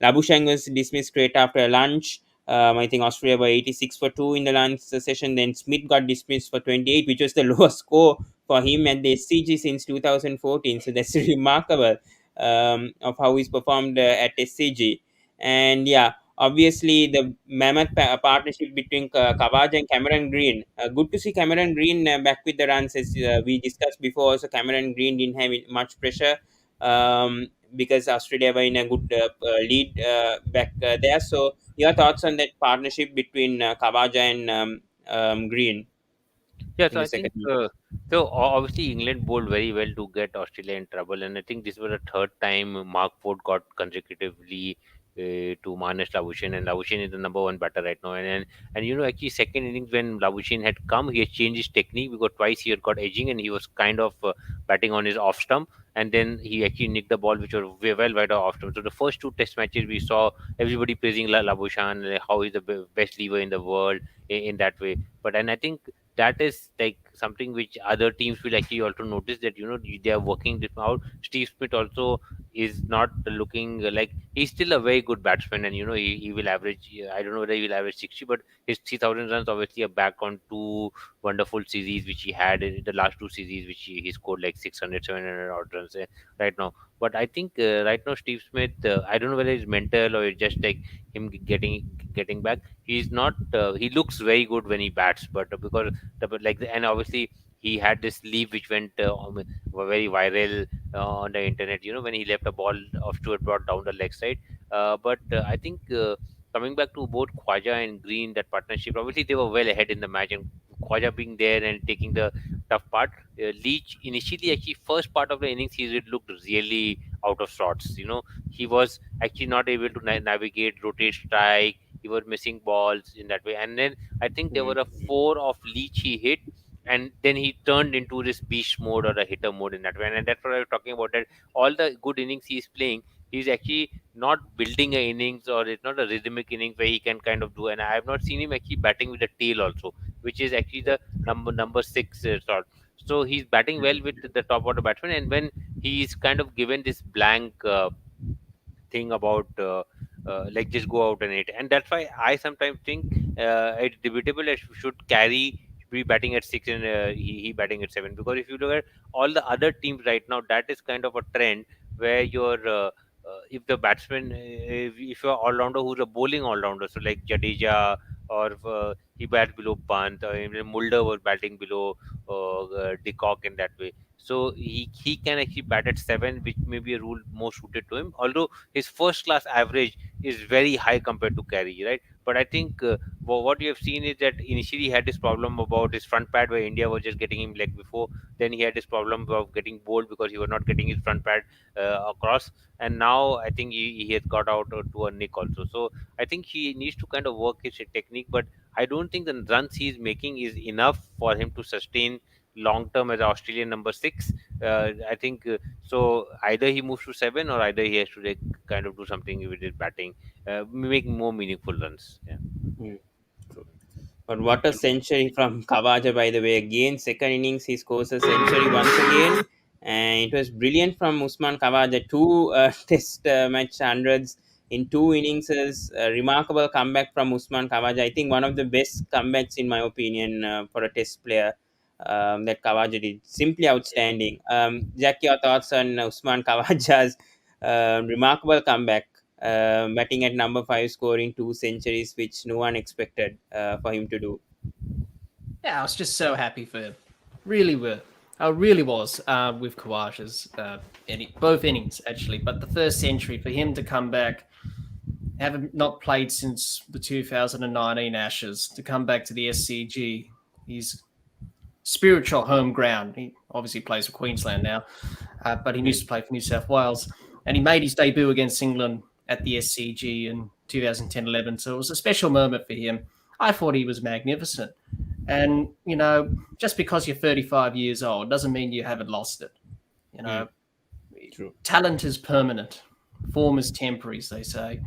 [SPEAKER 1] Labuschagne was dismissed straight after a lunch. I think Australia were 86 for 2 in the lunch session. Then Smith got dismissed for 28, which was the lowest score for him at the SCG since 2014. So that's remarkable of how he's performed at SCG. And yeah, obviously the mammoth partnership between Khawaja and Cameron Green. Good to see Cameron Green back with the runs, as we discussed before. Also, Cameron Green didn't have much pressure because Australia were in a good lead back there. So, your thoughts on that partnership between Khawaja and Green
[SPEAKER 2] Yeah,
[SPEAKER 1] in
[SPEAKER 2] so
[SPEAKER 1] the
[SPEAKER 2] I
[SPEAKER 1] second
[SPEAKER 2] think
[SPEAKER 1] innings?
[SPEAKER 2] obviously England bowled very well to get Australia in trouble, and I think this was the third time Mark Ford got consecutively to Manas Labuschagne, and Labuschagne is the number one batter right now. And actually second innings when Labuschagne had come, he had changed his technique because twice he had got edging and he was kind of batting on his off stump, and then he actually nicked the ball which was well wide off stump. So the first two Test matches we saw everybody praising Labuschagne, like how he's the best lever in the world in that way. But and I think that is like something which other teams will actually also notice that they are working this out. Steve Smith also is not looking like he's still a very good batsman, and he will average. I don't know whether he will average 60, but his 3,000 runs obviously are back on two wonderful series which he had in the last two series, which he scored like 600, 700 odd runs right now. But I think right now Steve Smith, I don't know whether it's mental or it's just like him getting back. He's not. He looks very good when he bats, but because and obviously he had this leap which went very viral on the internet, when he left a ball of Stuart brought down the leg side. But I think coming back to both Khwaja and Green, that partnership, obviously they were well ahead in the match, and Khwaja being there and taking the tough part. Leach initially, actually first part of the innings he looked really out of sorts. He was actually not able to navigate, rotate, strike. He was missing balls in that way, and then I think there were a four of Leach he hit, and then he turned into this beast mode or a hitter mode in that way. And that's what I was talking about. That all the good innings he's playing, he's actually not building a innings, or it's not a rhythmic innings where he can kind of do. And I have not seen him actually batting with the tail also, which is actually the number six sort. So he's batting well with the top order batsman, and when he's kind of given this blank. Thing about like just go out and hit, and that's why I sometimes think it's debatable that should carry be batting at six and he batting at seven, because if you look at all the other teams right now, that is kind of a trend where if the batsman if you're all rounder who's a bowling all rounder, so like Jadeja, or he bats below Pant, or even Mulder was batting below De Kock in that way, so he can actually bat at seven, which may be a rule more suited to him, although his first class average is very high compared to carry, right? But I think what you have seen is that initially he had this problem about his front pad where India was just getting him leg before. Then he had this problem of getting bowled because he was not getting his front pad across. And now I think he has got out to a nick also. So I think he needs to kind of work his technique, but I don't think the runs he's making is enough for him to sustain long term as Australian number six. I think so. Either he moves to seven, or either he has to like, kind of do something with his batting, make more meaningful runs. Yeah.
[SPEAKER 1] Hmm. But what a century from Khawaja, by the way. Again, second innings, he scores a century once again. And it was brilliant from Usman Khawaja. Two test match hundreds in two innings. A remarkable comeback from Usman Khawaja. I think one of the best comebacks, in my opinion, for a test player that Khawaja did. Simply outstanding. Jack, your thoughts on Usman Khawaja's remarkable comeback? Batting at number 5, scoring two centuries, which no one expected for him to do.
[SPEAKER 3] Yeah, I was just so happy for him. Really were. I really was with Khawaja's both innings, actually. But the first century, for him to come back, having not played since the 2019 Ashes, to come back to the SCG, his spiritual home ground. He obviously plays for Queensland now, but he used to play for New South Wales. And he made his debut against England at the SCG in 2010-11. So it was a special moment for him. I thought he was magnificent. And, just because you're 35 years old doesn't mean you haven't lost it. You know,
[SPEAKER 1] True.
[SPEAKER 3] talent is permanent, form is temporary, as they say,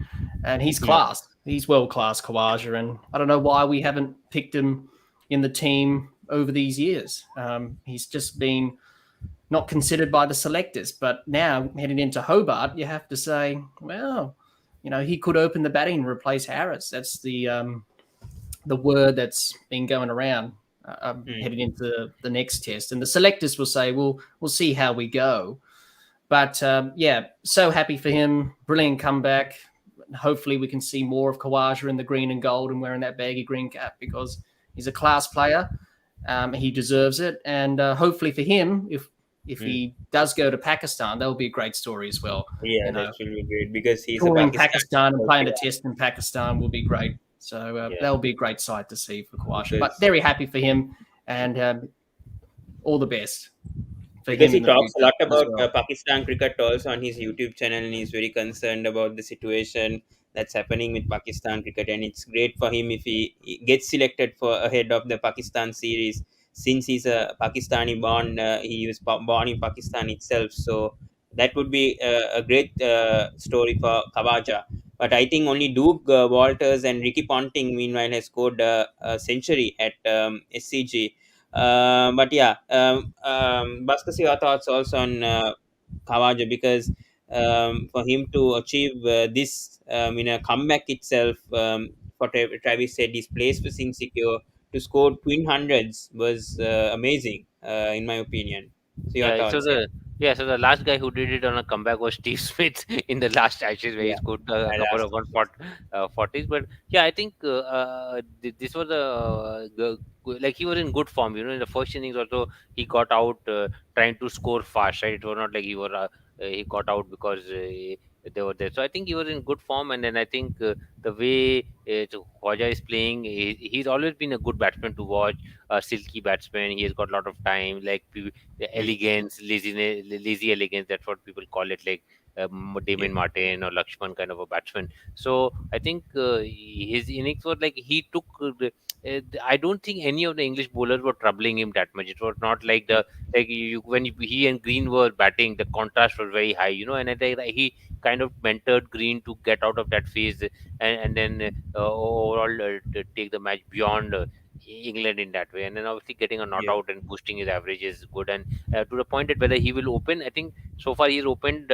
[SPEAKER 3] and he's
[SPEAKER 1] Yeah.
[SPEAKER 3] class. He's world class, Khawaja, and I don't know why we haven't picked him in the team over these years. He's just been not considered by the selectors, but now heading into Hobart, you have to say, well, he could open the batting and replace Harris. That's the word that's been going around heading into the next test, and the selectors will say, we'll see how we go. But so happy for him. Brilliant comeback. Hopefully we can see more of Khawaja in the green and gold and wearing that baggy green cap, because he's a class player. He deserves it. And hopefully for him, if he does go to Pakistan, that will be a great story as well.
[SPEAKER 1] Yeah, that will be great because he's a
[SPEAKER 3] Touring
[SPEAKER 1] Pakistan.
[SPEAKER 3] Pakistan and playing a test in Pakistan will be great. So that will be a great sight to see for Khawaja. But very happy for him, and all the best.
[SPEAKER 1] Because he talks a lot about Pakistan cricket also on his YouTube channel, and he's very concerned about the situation that's happening with Pakistan cricket. And it's great for him if he gets selected for ahead of the Pakistan series, since he's a Pakistani born. He was born in Pakistan itself, so that would be a great story for Khawaja. But I think only Duke Walters and Ricky Ponting, meanwhile, has scored a century at SCG. But yeah, Bhasker, your thoughts also on Khawaja, because for him to achieve this in a comeback itself, for Travis said his place was insecure. To score twin hundreds was amazing, in my opinion. So your
[SPEAKER 2] Yeah, so
[SPEAKER 1] thoughts?
[SPEAKER 2] the last guy who did it on a comeback was Steve Smith in the last Ashes, where he
[SPEAKER 1] Yeah,
[SPEAKER 2] scored a
[SPEAKER 1] I
[SPEAKER 2] couple of
[SPEAKER 1] last.
[SPEAKER 2] 140s. But yeah, I think this was like he was in good form. In the first innings also he got out trying to score fast. Right, it was not like he got out because they were there. So I think he was in good form, and then I think the way Khawaja is playing, he's always been a good batsman to watch. A silky batsman. He has got a lot of time, like the elegance, laziness, lazy elegance. That's what people call it, like
[SPEAKER 1] Yeah,
[SPEAKER 2] Damon Martin or Lakshman kind of a batsman. So I think his innings was like he took. I don't think any of the English bowlers were troubling him that much. It was not like he and Green were batting, the contrast was very high, and I think that he kind of mentored Green to get out of that phase, and then overall take the match beyond. England in that way, and then obviously getting a not
[SPEAKER 1] yeah.
[SPEAKER 2] out and boosting his average is good. And to the point that whether he will open, I think so far he's opened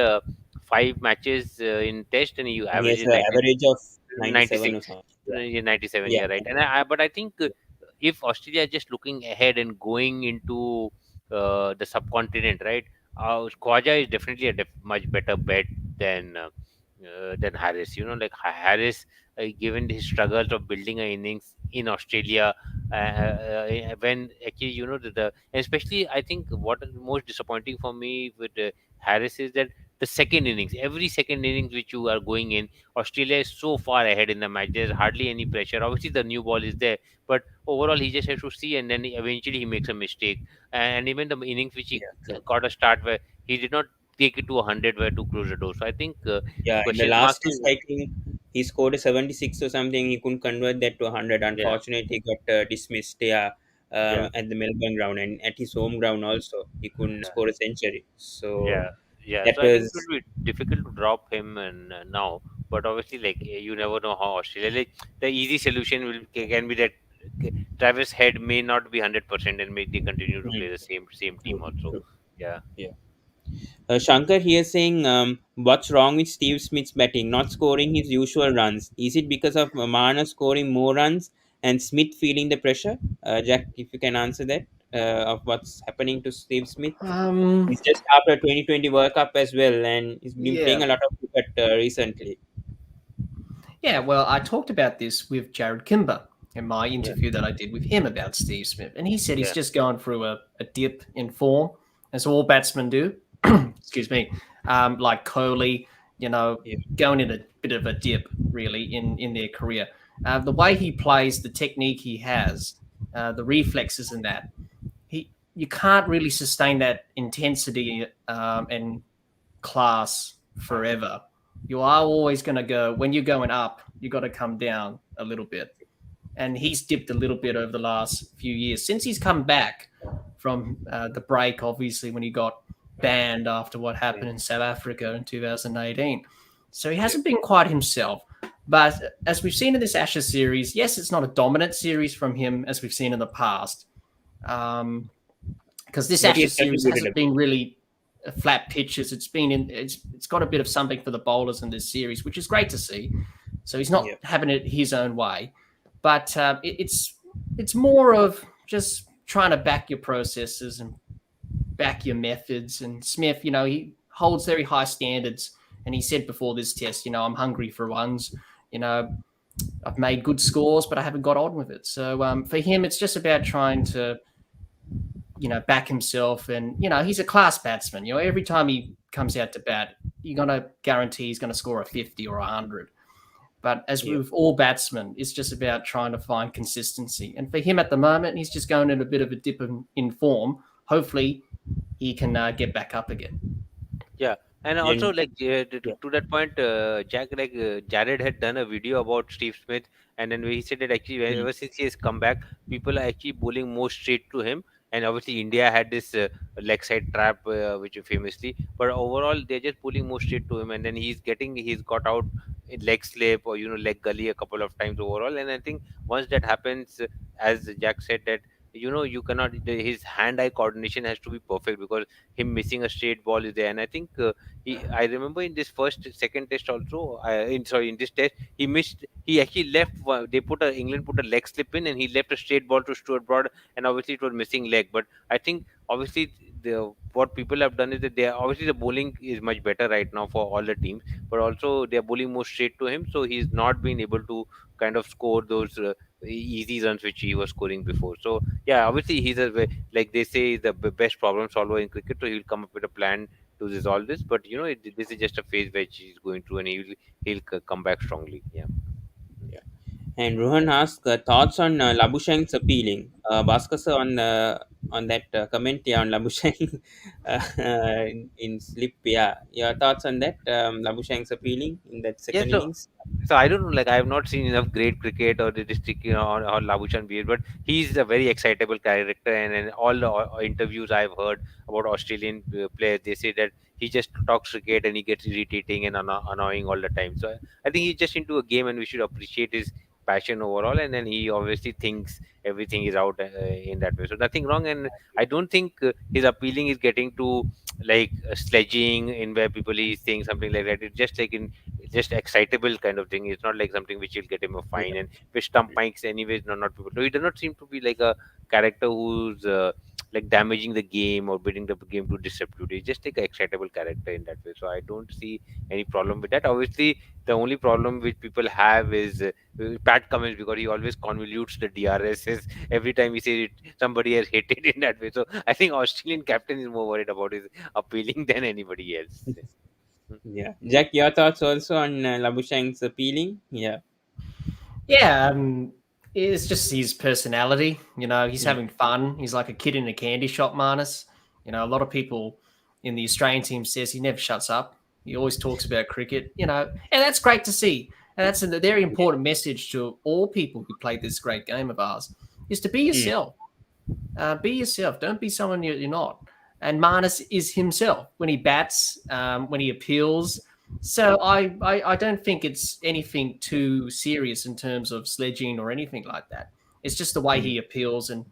[SPEAKER 2] 5 matches in Test, and he
[SPEAKER 1] And he has
[SPEAKER 2] averages
[SPEAKER 1] an average of 97 or
[SPEAKER 2] 96,
[SPEAKER 1] something.
[SPEAKER 2] 97.
[SPEAKER 1] Yeah,
[SPEAKER 2] Yeah, right. And but I think if Australia is just looking ahead and going into the subcontinent, right? Khawaja is definitely a much better bet than Harris. Like Harris, given his struggles of building an innings in Australia, when actually especially I think what is most disappointing for me with Harris is that the second innings, every second innings which you are going in, Australia is so far ahead in the match. There's hardly any pressure. Obviously, the new ball is there, but overall, he just has to see, and then eventually he makes a mistake. And even the innings which he
[SPEAKER 1] yeah, true.
[SPEAKER 2] got a start where he did not take it to 100 where to close the door. So I think
[SPEAKER 1] Yeah, in the
[SPEAKER 2] question mark
[SPEAKER 1] last
[SPEAKER 2] is
[SPEAKER 1] test, I think he scored a 76 or something. He couldn't convert that to 100.
[SPEAKER 2] yeah,
[SPEAKER 1] Unfortunately, he got dismissed. Yeah,
[SPEAKER 2] yeah.
[SPEAKER 1] at the Melbourne ground, and at his home ground also, he couldn't score a century. So
[SPEAKER 2] Yeah, yeah.
[SPEAKER 1] that
[SPEAKER 2] So I think it
[SPEAKER 1] was,
[SPEAKER 2] will be difficult to drop him and now, but obviously, like you never know how Australia. Like the easy solution can be that Travis Head may not be 100% and make they continue to play the same
[SPEAKER 1] true,
[SPEAKER 2] team also.
[SPEAKER 1] true.
[SPEAKER 2] Yeah,
[SPEAKER 1] Yeah. Shankar here saying, what's wrong with Steve Smith's batting? Not scoring his usual runs. Is it because of Mana scoring more runs and Smith feeling the pressure? Jack, if you can answer that, of what's happening to Steve Smith. He's just after 2020 World Cup as well, and he's been playing
[SPEAKER 3] Yeah.
[SPEAKER 1] a lot of cricket recently.
[SPEAKER 3] Yeah, well, I talked about this with Jared Kimber in my
[SPEAKER 2] yeah,
[SPEAKER 3] interview that I did with him about Steve Smith. And he said he's
[SPEAKER 2] yeah,
[SPEAKER 3] just going through a dip in form, as all batsmen do. Excuse me. Like Kohli,
[SPEAKER 1] Yeah,
[SPEAKER 3] going in a bit of a dip, really, in their career. The way he plays, the technique he has, the reflexes and that, you can't really sustain that intensity and class forever. You are always going to go, when you're going up, you got to come down a little bit. And he's dipped a little bit over the last few years since he's come back from the break, obviously, when he got banned after what happened in South Africa in 2018. So he hasn't been quite himself. But as we've seen in this Ashes series, yes, it's not a dominant series from him as we've seen in the past. Because this
[SPEAKER 1] But he
[SPEAKER 3] Ashes
[SPEAKER 1] has
[SPEAKER 3] series
[SPEAKER 1] contributed a
[SPEAKER 3] hasn't been really flat pitches. It's got a bit of something for the bowlers in this series, which is great to see. So he's not having it his own way, but it's more of just trying to back your processes and back your methods. And Smith, he holds very high standards, and he said before this test, I'm hungry for runs. I've made good scores, but I haven't got on with it. So for him, it's just about trying to back himself. And, he's a class batsman. Every time he comes out to bat, you're going to guarantee he's going to score a 50 or 100. But as with all batsmen, it's just about trying to find consistency. And for him at the moment, he's just going in a bit of a dip in form. Hopefully, he can get back up again.
[SPEAKER 2] Yeah. And also, to that point, Jack, Jared had done a video about Steve Smith, and then he said that actually ever since he has come back, people are actually bowling more straight to him. And obviously, India had this leg side trap, which famously, but overall they're just pulling more straight to him, and then he's got out in leg slip or leg gully a couple of times overall. And I think once that happens, as Jack said, that you cannot, his hand-eye coordination has to be perfect, because him missing a straight ball is there. And I think I remember in this second test also, in this test, he actually left, England put a leg slip in, and he left a straight ball to Stuart Broad, and obviously it was missing leg. But I think obviously what people have done is that obviously the bowling is much better right now for all the teams, but also they're bowling more straight to him, so he's not been able to kind of score those easy runs which he was scoring before. So yeah, obviously he's like they say, the best problem solver in cricket, so he'll come up with a plan to resolve this. But this is just a phase which he's going through, and he'll come back strongly. Yeah.
[SPEAKER 1] And Rohan asked thoughts on Labushang's appealing. Bhasker sir on that comment, on Labushang in slip. Yeah, your thoughts on that? Labushang's appealing in that
[SPEAKER 2] Yeah,
[SPEAKER 1] second innings.
[SPEAKER 2] so I don't know, like I have not seen enough great cricket or the district, on Labushan beard, but he's a very excitable character, and all the interviews I've heard about Australian players, they say that he just talks cricket and he gets irritating and annoying all the time. So I think he's just into a game, and we should appreciate his passion overall. And then he obviously thinks everything is out in that way, so nothing wrong. And I don't think his appealing is getting to like sledging, in where people he's saying something like that. It's just like in just excitable kind of thing. It's not like something which will get him a fine. And with stump mics anyways, not people, so he does not seem to be like a character who's like damaging the game or bringing the game to disrepute. He's just like an excitable character in that way, so I don't see any problem with that. Obviously the only problem which people have is Pat Cummins, because he always convolutes the DRSs every time he says it, somebody has hit it in that way. So I think Australian captain is more worried about his appealing than anybody else.
[SPEAKER 1] Yeah, Jack, your thoughts also on Labushang's appealing? Yeah.
[SPEAKER 3] It's just his personality. He's having fun. He's like a kid in a candy shop, Marnus. A lot of people in the Australian team says he never shuts up. He always talks about cricket, and that's great to see. And that's a very important message to all people who play this great game of ours, is to be yourself. Be yourself. Don't be someone you're not. And Marnus is himself when he bats, when he appeals. So I don't think it's anything too serious in terms of sledging or anything like that. It's just the way he appeals, and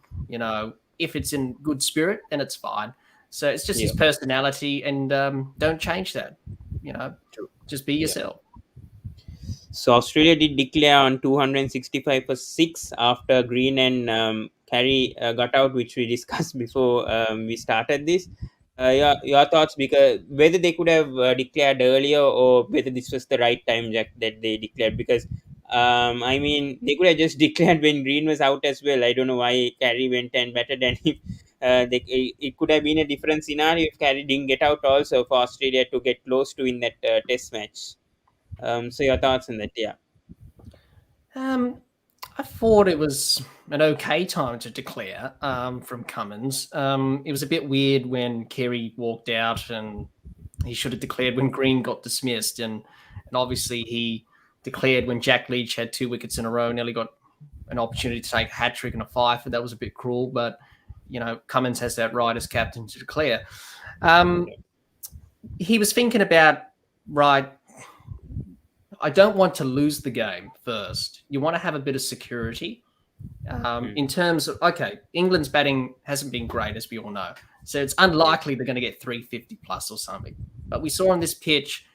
[SPEAKER 3] if it's in good spirit, then it's fine. So it's just his personality, and don't change that. Just be yourself.
[SPEAKER 1] So Australia did declare on 265 for 6 after Green and Carey got out, which we discussed before we started this. Your thoughts, because whether they could have declared earlier, or whether this was the right time, Jack, that they declared, because I mean, they could have just declared when Green was out as well. I don't know why Carey went and batted, and if it could have been a different scenario if Carey didn't get out also, for Australia to get close to in that test match. So your thoughts on that? Yeah.
[SPEAKER 3] I thought it was an okay time to declare from Cummins. It was a bit weird when Carey walked out, and he should have declared when Green got dismissed. And obviously he declared when Jack Leach had 2 wickets in a row, nearly got an opportunity to take a hat-trick and a five, and that was a bit cruel. But, Cummins has that right as captain to declare. He was thinking about, right, I don't want to lose the game first. You want to have a bit of security. In terms of, okay, England's batting hasn't been great, as we all know. So it's unlikely they're going to get 350 plus or something. But we saw on this pitch,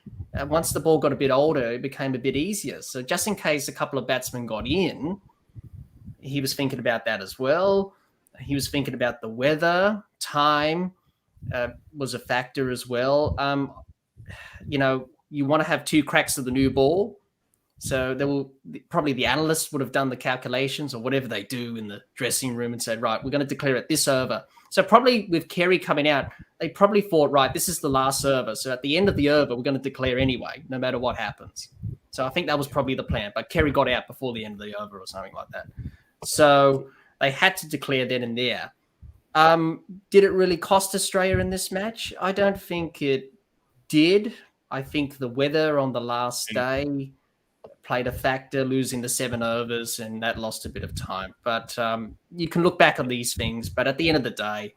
[SPEAKER 3] once the ball got a bit older, it became a bit easier. So just in case a couple of batsmen got in, he was thinking about that as well. He was thinking about the weather, time was a factor as well. You want to have two cracks of the new ball. So there will probably the analysts would have done the calculations or whatever they do in the dressing room and said, right, we're going to declare it this over. So probably with Kerry coming out, they probably thought, right, this is the last over. So at the end of the over, we're going to declare anyway, no matter what happens. So I think that was probably the plan. But Kerry got out before the end of the over or something like that. So they had to declare then and there. Did it really cost Australia in this match? I don't think it did. I think the weather on the last day played a factor, losing the 7 overs, and that lost a bit of time. But you can look back on these things. But at the end of the day,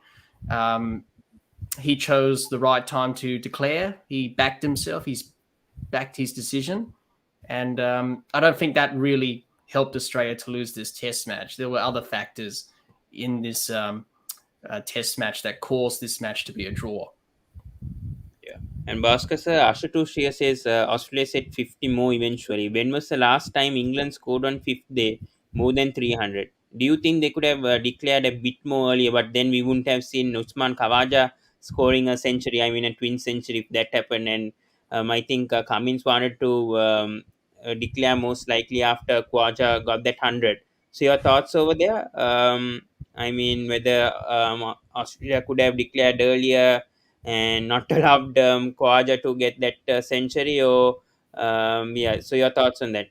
[SPEAKER 3] he chose the right time to declare. He backed himself. He's backed his decision. And I don't think that really helped Australia to lose this test match. There were other factors in this test match that caused this match to be a draw.
[SPEAKER 1] And Bhasker sir, Ashutosh Shriya says Australia set 50 more eventually. When was the last time England scored on fifth day more than 300? Do you think they could have declared a bit more earlier, but then we wouldn't have seen Usman Khawaja scoring a century, I mean a twin century if that happened? And I think Cummins wanted to declare most likely after Khawaja got that 100. So your thoughts over there? I mean, whether Australia could have declared earlier and not allowed Khawaja to get that century, or so your thoughts on that?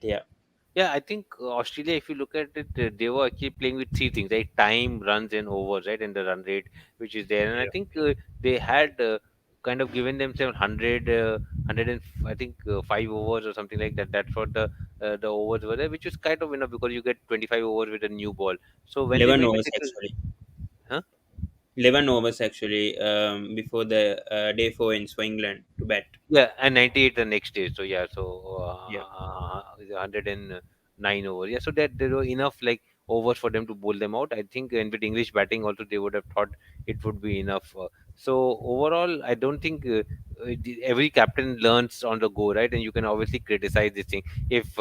[SPEAKER 2] Yeah, I think Australia, if you look at it, they were actually playing with three things, right? Time, runs, and overs, right? And the run rate, which is there. And I think they had kind of given themselves 100, 100 and I think 5 overs or something like that. That's what the overs were there, which is kind of enough because you get 25 overs with a new ball. So when they
[SPEAKER 1] 11
[SPEAKER 2] make a
[SPEAKER 1] overs
[SPEAKER 2] declaration,
[SPEAKER 1] actually.
[SPEAKER 2] huh?
[SPEAKER 1] 11 overs actually before the day 4 ends for England to bat.
[SPEAKER 2] Yeah, and 98 the next day. So yeah, so
[SPEAKER 1] Yeah.
[SPEAKER 2] 109 overs. Yeah, so that there were enough like overs for them to bowl them out. I think, and with English batting also, they would have thought it would be enough. So overall, I don't think every captain learns on the go, right? And you can obviously criticize this thing if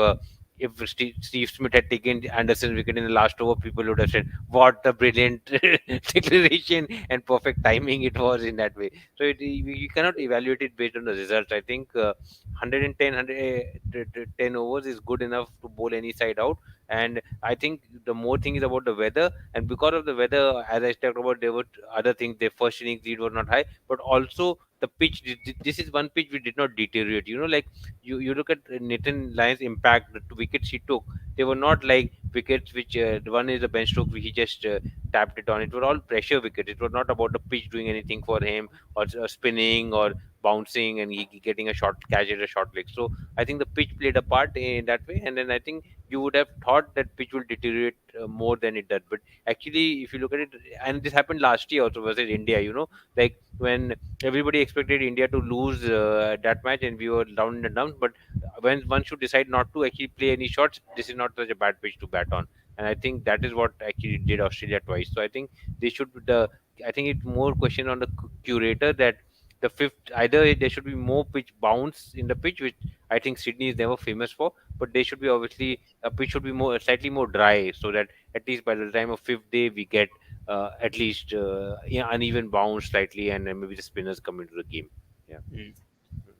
[SPEAKER 2] Steve Smith had taken Anderson's wicket in the last over, people would have said, "What a brilliant declaration and perfect timing it was in that way." So you cannot evaluate it based on the results. I think 110, 110 overs is good enough to bowl any side out. And I think the more thing is about the weather. And because of the weather, as I talked about, there were other things. The first innings lead was not high, but also the pitch. This is one pitch which did not deteriorate. Like you look at Nathan Lyon's impact, the two wickets he took. They were not like wickets which one is a bench stroke he just tapped it on. It were all pressure wickets. It was not about the pitch doing anything for him or spinning or bouncing and he getting a short catch at a short leg. So I think the pitch played a part in that way. And then I think you would have thought that pitch will deteriorate more than it did. But actually, if you look at it, and this happened last year also versus India, like when everybody expected India to lose that match and we were down and down. But when one should decide not to actually play any shots, this is not such a bad pitch to bat on. And I think that is what actually did Australia twice. So I think they should I think it's more question on the curator that the fifth either there should be more pitch bounce in the pitch, which I think Sydney is never famous for, but they should be obviously a pitch should be more slightly more dry so that at least by the time of fifth day we get at least uneven bounce slightly and then maybe the spinners come into the game. Yeah.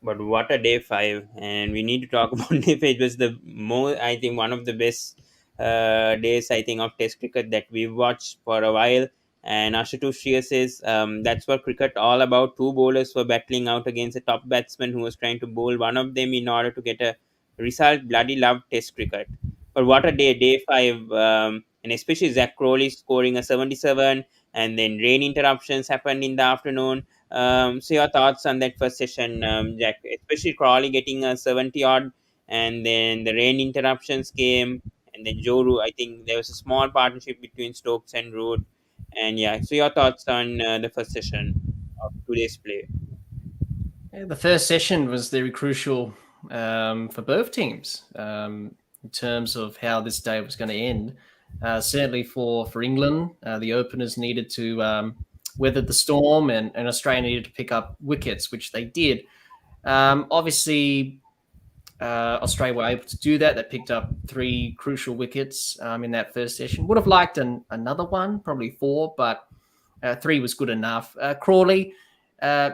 [SPEAKER 1] But what a day 5, and we need to talk about day 5. It was the more, I think, one of the best days, I think, of Test cricket that we've watched for a while. And Ashutosh Shriya says that's what cricket all about. Two bowlers were battling out against a top batsman who was trying to bowl one of them in order to get a result. Bloody love Test cricket. But what a day 5, and especially Zach Crowley scoring a 77, and then rain interruptions happened in the afternoon. So your thoughts on that first session, Jack, especially Crawley getting a 70 odd, and then the rain interruptions came, and then Joe Root, I think there was a small partnership between Stokes and Root, And yeah, so your thoughts on the first session of today's play?
[SPEAKER 3] Yeah, the first session was very crucial for both teams in terms of how this day was going to end. Certainly for England, the openers needed to weather the storm, and Australia needed to pick up wickets, which they did. Obviously, Australia were able to do that. They picked up 3 crucial wickets in that first session. Would have liked another one, probably 4, but 3 was good enough. Crawley,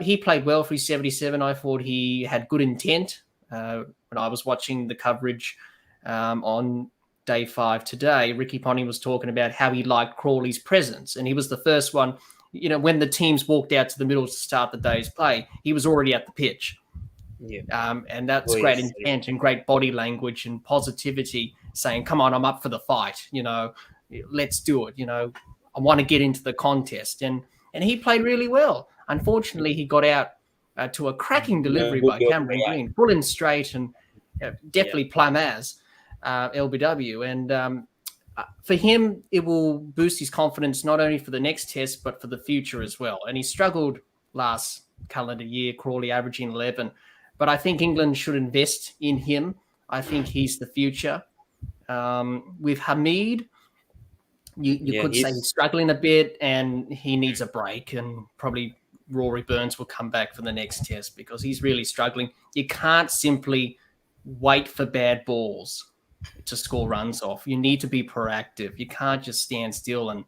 [SPEAKER 3] he played well for his 77. I thought he had good intent when I was watching the coverage on day 5 today. Ricky Ponting was talking about how he liked Crawley's presence, and he was the first one. When the teams walked out to the middle to start the day's play, he was already at the pitch.
[SPEAKER 1] Yeah.
[SPEAKER 3] And that's
[SPEAKER 1] Oh
[SPEAKER 3] great
[SPEAKER 1] yes.
[SPEAKER 3] intent and great body language and positivity, saying, come on, I'm up for the fight. Let's do it. I want to get into the contest. And he played really well. Unfortunately, he got out to a cracking delivery
[SPEAKER 1] Good
[SPEAKER 3] by
[SPEAKER 1] job.
[SPEAKER 3] Cameron
[SPEAKER 1] Yeah.
[SPEAKER 3] Green, full in straight and definitely
[SPEAKER 1] Yeah.
[SPEAKER 3] plumb as LBW. And for him, it will boost his confidence not only for the next test, but for the future as well. And he struggled last calendar year, Crawley averaging 11. But I think England should invest in him. I think he's the future. With Hamid, you
[SPEAKER 1] Yeah,
[SPEAKER 3] could say he's struggling a bit and he needs a break, and probably Rory Burns will come back for the next test because he's really struggling. You can't simply wait for bad balls to score runs off. You need to be proactive. You can't just stand still and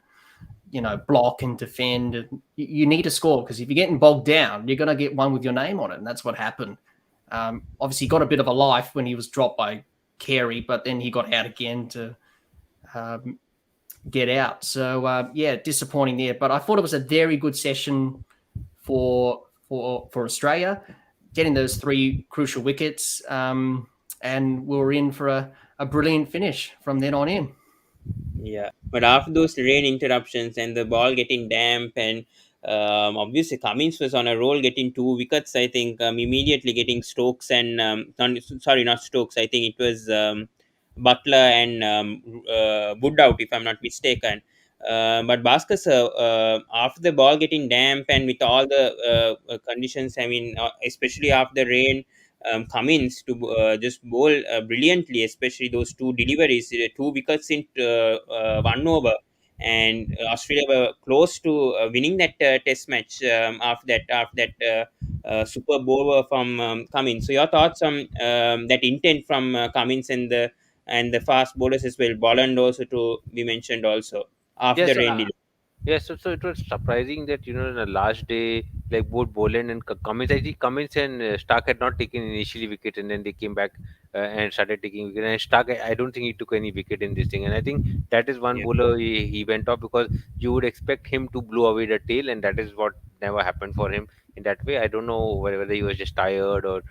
[SPEAKER 3] block and defend. You need to score, because if you're getting bogged down, you're going to get one with your name on it, and that's what happened. Obviously, he got a bit of a life when he was dropped by Carey, but then he got out again to get out. So, disappointing there. But I thought it was a very good session for Australia, getting those 3 crucial wickets, and we were in for a brilliant finish from then on in.
[SPEAKER 1] Yeah, but after those rain interruptions and the ball getting damp, and obviously Cummins was on a roll, getting 2 wickets. I think immediately getting Stokes and not Stokes. I think it was Butler and Wood out, if I'm not mistaken. But Bhasker, sir, after the ball getting damp and with all the conditions, I mean, especially after the rain, Cummins to just bowl brilliantly, especially those 2 deliveries, 2 wickets in 1 over, and Australia were close to winning that test match after that superb over from Cummins. So your thoughts on that intent from Cummins and the fast bowlers as well, Bolland also to be mentioned also after the
[SPEAKER 2] Yes,
[SPEAKER 1] rain delay.
[SPEAKER 2] yeah, so it was surprising that in a last day, like both Boland and Cummins, I think Cummins and Stark had not taken initially wicket, and then they came back and started taking wicket. And Stark, I don't think he took any wicket in this thing, and I think that is one
[SPEAKER 1] Yeah,
[SPEAKER 2] bowler he went off, because you would expect him to blow away the tail, and that is what never happened for him in that way. I don't know whether he was just tired or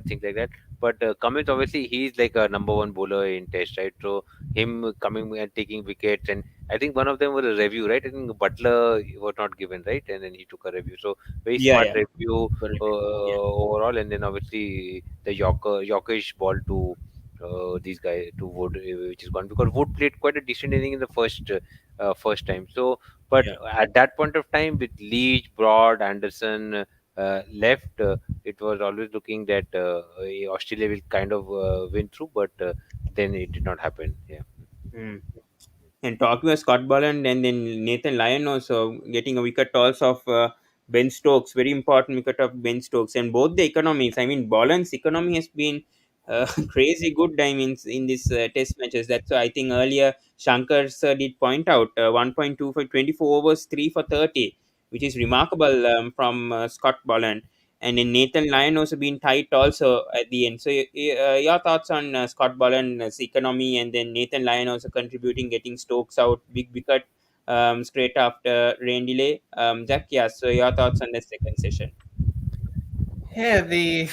[SPEAKER 2] things like that. But Cummins, obviously, he's like a number 1 bowler in Test, right? So him coming and taking wickets, and I think one of them was a review, right? I think Butler was not given, right? And then he took a review. So very
[SPEAKER 1] yeah,
[SPEAKER 2] smart
[SPEAKER 1] yeah.
[SPEAKER 2] review
[SPEAKER 1] Correct. Yeah,
[SPEAKER 2] overall. And then obviously the Yorkish ball to these guys to Wood, which is gone, because Wood played quite a decent inning in the first time. So, but
[SPEAKER 1] yeah.
[SPEAKER 2] at that point of time, with Leach, Broad, Anderson left, it was always looking that Australia will kind of win through, but then it did not happen. Yeah.
[SPEAKER 1] Hmm. And talking about Scott Bolland and then Nathan Lyon also getting a wicket toss of Ben Stokes, very important wicket of Ben Stokes, and both the economies. I mean, Bolland's economy has been crazy good. I mean, in this test matches. That's why I think earlier Shankar sir did point out 1.2 for 24 overs, 3 for 30, which is remarkable from Scott Bolland. And then Nathan Lyon also been tight also at the end. So your thoughts on Scott Boland's economy, and then Nathan Lyon also contributing, getting Stokes out, big wicket straight after rain delay. Jack, yeah. So your thoughts on the second session?
[SPEAKER 3] Yeah, the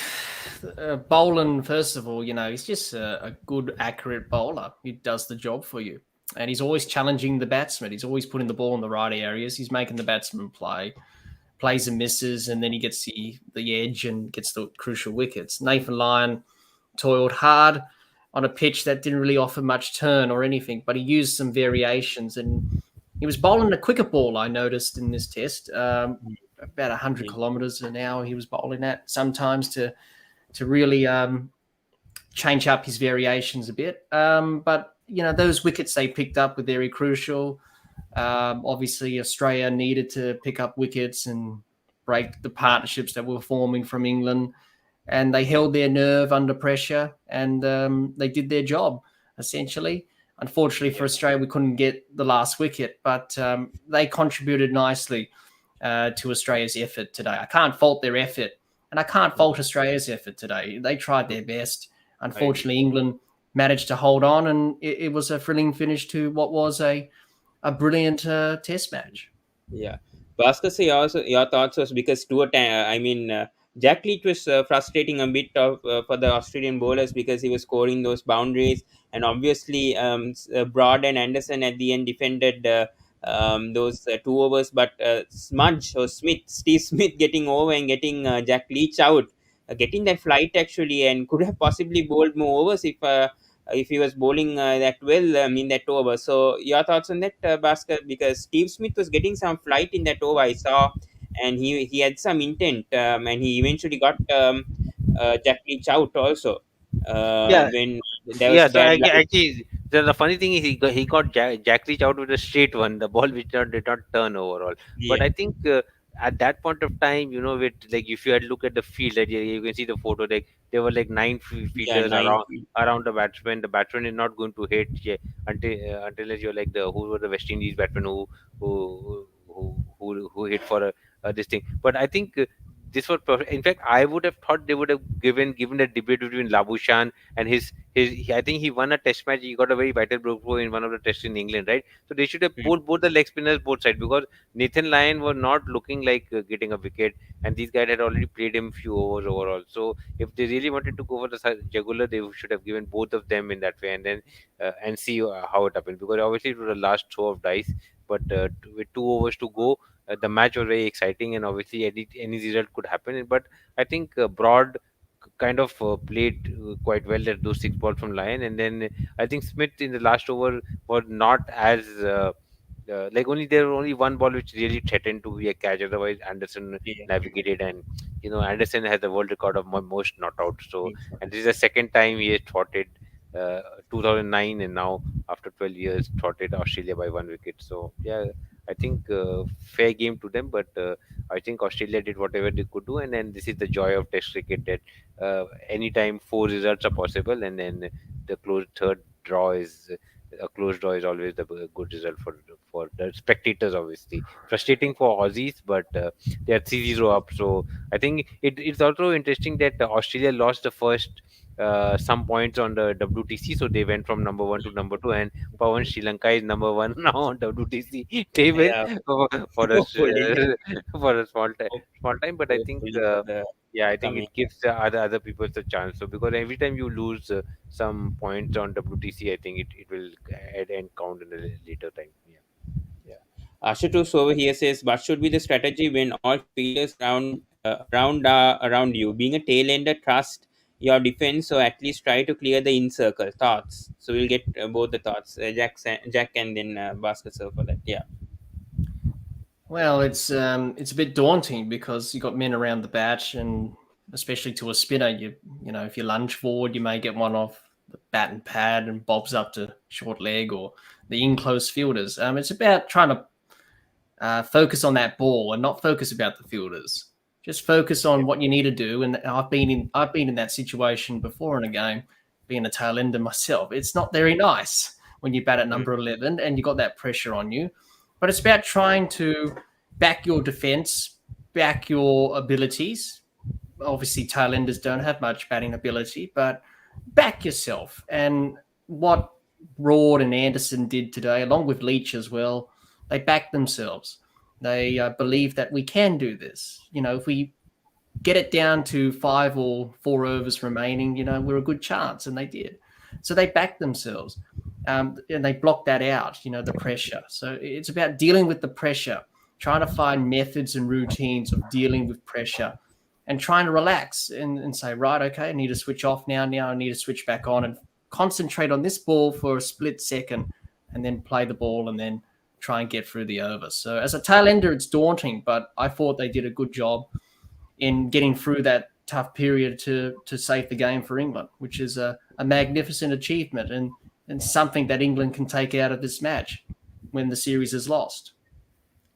[SPEAKER 3] Boland, first of all, he's just a good, accurate bowler. He does the job for you. And he's always challenging the batsman. He's always putting the ball in the right areas. He's making the batsman plays and misses, and then he gets the edge and gets the crucial wickets. Nathan Lyon toiled hard on a pitch that didn't really offer much turn or anything, but he used some variations, and He was bowling a quicker ball, I noticed in this test, about 100
[SPEAKER 1] Yeah.
[SPEAKER 3] kilometers an hour he was bowling at sometimes to really change up his variations a bit. But, those wickets they picked up were very crucial. Obviously, Australia needed to pick up wickets and break the partnerships that were forming from England. And they held their nerve under pressure, and they did their job, essentially. Unfortunately for Australia, we couldn't get the last wicket, but they contributed nicely to Australia's effort today. I can't fault their effort, and I can't fault Australia's effort today. They tried their best.
[SPEAKER 2] I agree.
[SPEAKER 3] Unfortunately, England managed to hold on, and it was a thrilling finish to what was a brilliant test match.
[SPEAKER 1] Yeah, Bhasker, say also your thoughts was because Stuart, Jack Leach was frustrating a bit of for the Australian bowlers because he was scoring those boundaries, and obviously Broad and Anderson at the end defended those 2 overs, but Smudge or Steve Smith getting over and getting Jack Leach out, getting that flight actually, and could have possibly bowled more overs if he was bowling that well in that over. So your thoughts on that, Bhasker? Because Steve Smith was getting some flight in that over, I saw, and he had some intent, and he eventually got Jack Leach out also
[SPEAKER 2] Yeah,
[SPEAKER 1] when there was
[SPEAKER 2] yeah. So
[SPEAKER 1] bad luck.
[SPEAKER 2] actually, the funny thing is he got Jack Leach out with a straight one, the ball which did not turn overall. But
[SPEAKER 1] Yeah,
[SPEAKER 2] I think at that point of time, with like if you had look at the field, that you can see the photo, like there were like nine
[SPEAKER 1] yeah,
[SPEAKER 2] fielders
[SPEAKER 1] nine.
[SPEAKER 2] around the batsman. The batsman is not going to hit, yeah, until you're like the who were the West Indies batsmen who hit for this thing. But I think this was perfect. In fact, I would have thought they would have given a debate between Labuschagne and I think he won a test match. He got a very vital breakthrough in one of the tests in England, right? So they should have
[SPEAKER 1] Mm.
[SPEAKER 2] pulled both the leg spinners both sides, because Nathan Lyon were not looking like getting a wicket, and these guys had already played him few overs overall. So if they really wanted to go for the jugular, they should have given both of them in that way, and then and see how it happened, because obviously it was the last throw of dice. But with 2 overs to go, the match was very exciting, and obviously any result could happen. But I think Broad kind of played quite well at those 6 balls from Lyon, and then I think Smith in the last over was not as like only there were only one ball which really threatened to be a catch. Otherwise, Anderson
[SPEAKER 1] Yeah.
[SPEAKER 2] navigated, and Anderson has the world record of most not out. So,
[SPEAKER 1] Mm.
[SPEAKER 2] and this is the second time he has thwarted. 2009, and now after 12 years thwarted Australia by 1 wicket. So yeah, I think fair game to them, but I think Australia did whatever they could do, and then this is the joy of Test cricket, that anytime 4 results are possible, and then the close third draw is a close draw is always the good result for the spectators. Obviously, frustrating for Aussies, but they are 3-0 up. So I think it's also interesting that Australia lost the first some points on the WTC, so they went from number one to number two, and Pawan Sri Lanka is number one now on WTC table
[SPEAKER 1] Yeah,
[SPEAKER 2] for us
[SPEAKER 1] hopefully,
[SPEAKER 2] for a small time. But I think
[SPEAKER 1] hopefully for the
[SPEAKER 2] yeah, I think
[SPEAKER 1] coming.
[SPEAKER 2] it gives the other people a chance. So because every time you lose some points on WTC, I think it will add and count in the later time. Yeah.
[SPEAKER 1] Yeah. Ashutosh over here says, "What should be the strategy when all fielders around you? Being a tail ender, trust your defense, or at least try to clear the in circle." Thoughts. So we'll get both the thoughts. Jack, and then Bhasker sir for that. Yeah.
[SPEAKER 3] Well, it's a bit daunting because you got men around the bat, and especially to a spinner, if you lunge forward, you may get one off the bat and pad and bobs up to short leg, or the in close fielders. It's about trying to focus on that ball and not focus about the fielders. Just focus on what you need to do. And I've been in that situation before in a game, being a tail ender myself. It's not very nice when you bat at number 11 and you got that pressure on you. But it's about trying to back your defense, back your abilities. Obviously, tailenders don't have much batting ability, but back yourself. And what Broad and Anderson did today, along with Leach as well, they backed themselves. They believe that we can do this. If we get it down to 5 or 4 overs remaining, we're a good chance. And they did. So they backed themselves. And they blocked that out, the pressure. So it's about dealing with the pressure, trying to find methods and routines of dealing with pressure, and trying to relax and say, right, okay, I need to switch off now. Now I need to switch back on and concentrate on this ball for a split second, and then play the ball, and then try and get through the over. So as a tail ender, it's daunting, but I thought they did a good job in getting through that tough period to save the game for England, which is a magnificent achievement and something that England can take out of this match when the series is lost.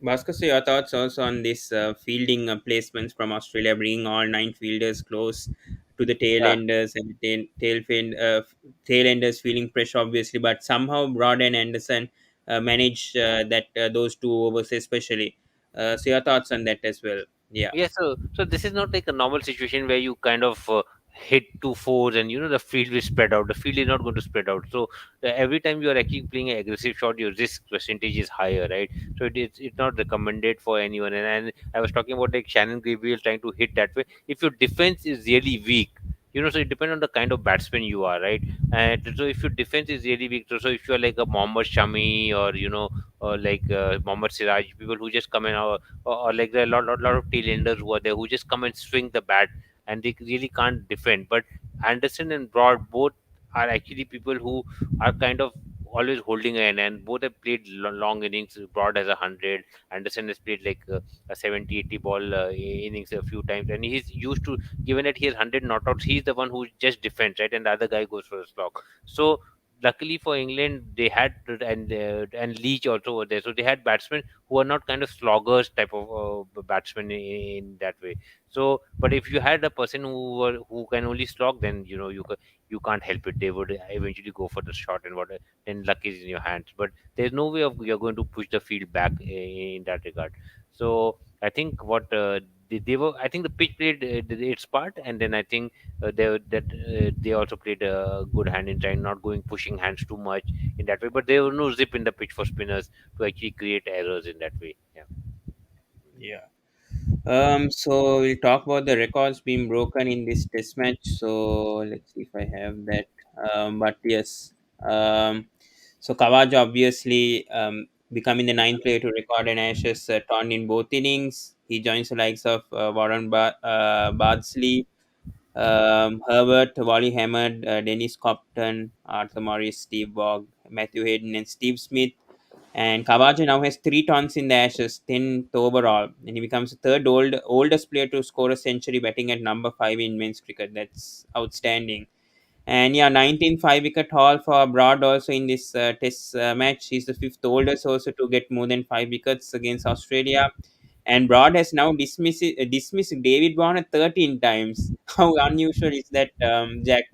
[SPEAKER 1] Bhasker, so your thoughts also on this fielding placements from Australia, bringing all nine fielders close to the tail
[SPEAKER 2] Yeah.
[SPEAKER 1] enders and tail enders feeling pressure, obviously, but somehow Broad and Anderson manage that those two overs especially. So your thoughts on that as well? Yeah.
[SPEAKER 2] Yeah, so this is not like a normal situation where you kind of hit two fours and the field will spread out. The field is not going to spread out. So every time you are actually playing an aggressive shot, your risk percentage is higher, right? So it's not recommended for anyone. And I was talking about like Shannon Gabriel trying to hit that way. If your defense is really weak, so it depends on the kind of batsman you are, right? And so if your defense is really weak, so if you are like a Mohammad Shami or like Mohammad Siraj, people who just come in or like there are a lot of tail enders who are there who just come and swing the bat and they really can't defend. But Anderson and Broad both are actually people who are kind of always holding an, and both have played long innings. Broad has 100, Anderson has played like a 70-80 ball innings a few times, and he's used to, given that he has 100 not outs, he's the one who just defends, right, and the other guy goes for a slog. So luckily for England, they had and Leach also were there, so they had batsmen who are not kind of sloggers type of batsmen in that way. So, but if you had a person who can only slog, then you can't help it. They would eventually go for the shot, and what then luck is in your hands. But there's no way of you're going to push the field back in that regard. So I think what they were, I think the pitch played its part, and then I think they also played a good hand in trying not going pushing hands too much in that way. But there was no zip in the pitch for spinners to actually create errors in that way. Yeah.
[SPEAKER 1] Yeah. So we'll talk about the records being broken in this test match. So let's see if I have that. But yes, so Khawaja obviously becoming the ninth player to record an Ashes ton in both innings. He joins the likes of Bardsley, Herbert, Wally Hammond, Dennis Copton, Arthur Morris, Steve Bogg, Matthew Hayden, and Steve Smith. And Khawaja now has 3 tons in the Ashes, 10th overall, and he becomes the oldest player to score a century, batting at number 5 in men's cricket. That's outstanding. And yeah, 19 5 wicket haul for Broad also in this test match. He's the fifth oldest also to get more than 5 wickets against Australia. And Broad has now dismissed David Warner 13 times. How unusual is that, Jack,